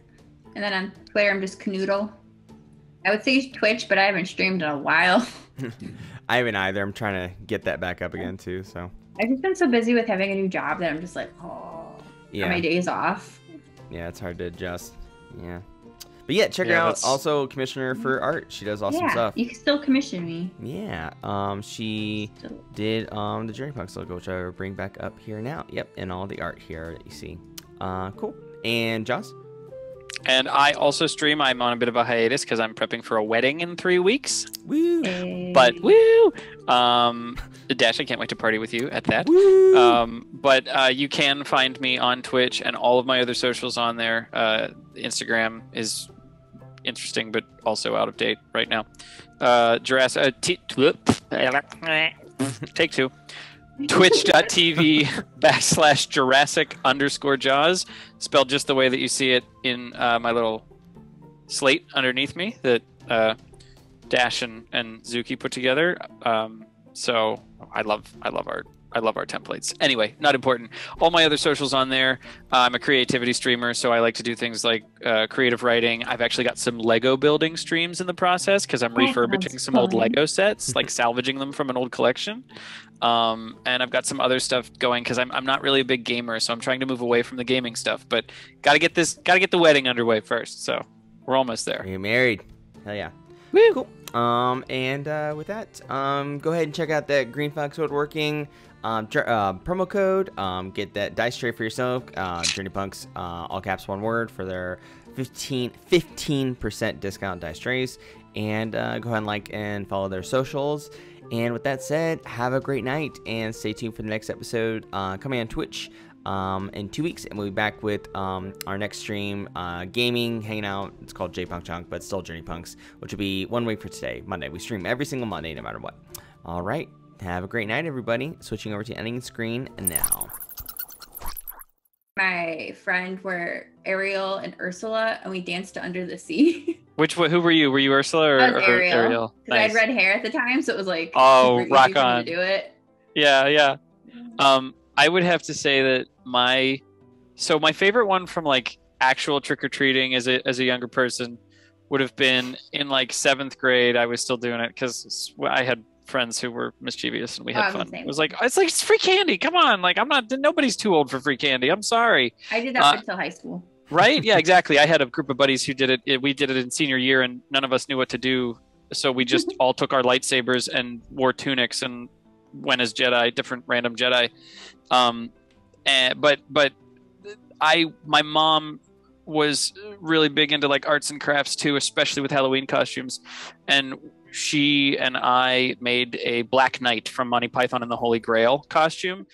and then on Twitter, I'm just Kuhnoodle. I would say Twitch, but I haven't streamed in a while. I haven't either. I'm trying to get that back up again too. So I've just been so busy with having a new job that I'm just like, oh, yeah, on my days off. yeah, it's hard to adjust. Yeah, but yeah, check her Yeah, out. that's- Also, Commissioner for Art. She does awesome Yeah, stuff. you can still commission me. Yeah, she Still. did the Journey Punks logo, which I will bring back up here now. Yep, and all the art here that you see. Cool. And Joss? And I also stream. I'm on a bit of a hiatus because I'm prepping for a wedding in 3 weeks. Woo! But woo! Dash, I can't wait to party with you at that. But you can find me on Twitch and all of my other socials on there. Instagram is interesting, but also out of date right now. Take two. Twitch.tv/Jurassic_Jaws, spelled just the way that you see it in my little slate underneath me that Dash and Zuki put together. So I love our templates. Anyway, not important. All my other socials on there. I'm a creativity streamer, so I like to do things like creative writing. I've actually got some Lego building streams in the process because I'm refurbishing some old Lego sets, like salvaging them from an old collection. And I've got some other stuff going because I'm not really a big gamer, so I'm trying to move away from the gaming stuff. But gotta get the wedding underway first. So we're almost there. You're married. Hell yeah. Woo! Cool. And with that, go ahead and check out that Green Fox Woodworking promo code. Get that dice tray for yourself. Journey Punks, all caps, one word, for their 15% discount dice trays. And go ahead and like and follow their socials. And with that said, have a great night and stay tuned for the next episode coming on Twitch in 2 weeks, and we'll be back with our next stream, gaming, hanging out. It's called J-Punk Chunk, but still Journey Punks, which will be 1 week for today, Monday. We stream every single Monday, no matter what. All right, have a great night, everybody. Switching over to ending screen now. My friend were Ariel and Ursula, and we danced to Under the Sea. Who were you? Were you Ursula or Ariel? Because I had red hair at the time, so it was like super easy rock for me on. to do it. Yeah. I would have to say that my favorite one from like actual trick-or-treating as a younger person would have been in like 7th grade. I was still doing it because I had friends who were mischievous and we had fun. It was like it's free candy. Come on, like nobody's too old for free candy. I'm sorry. I did that until high school. Right? Yeah, exactly. I had a group of buddies who did it. We did it in senior year, and none of us knew what to do. So we just all took our lightsabers and wore tunics and went as Jedi, different random Jedi. But my mom was really big into like arts and crafts too, especially with Halloween costumes. And she and I made a Black Knight from Monty Python and the Holy Grail costume.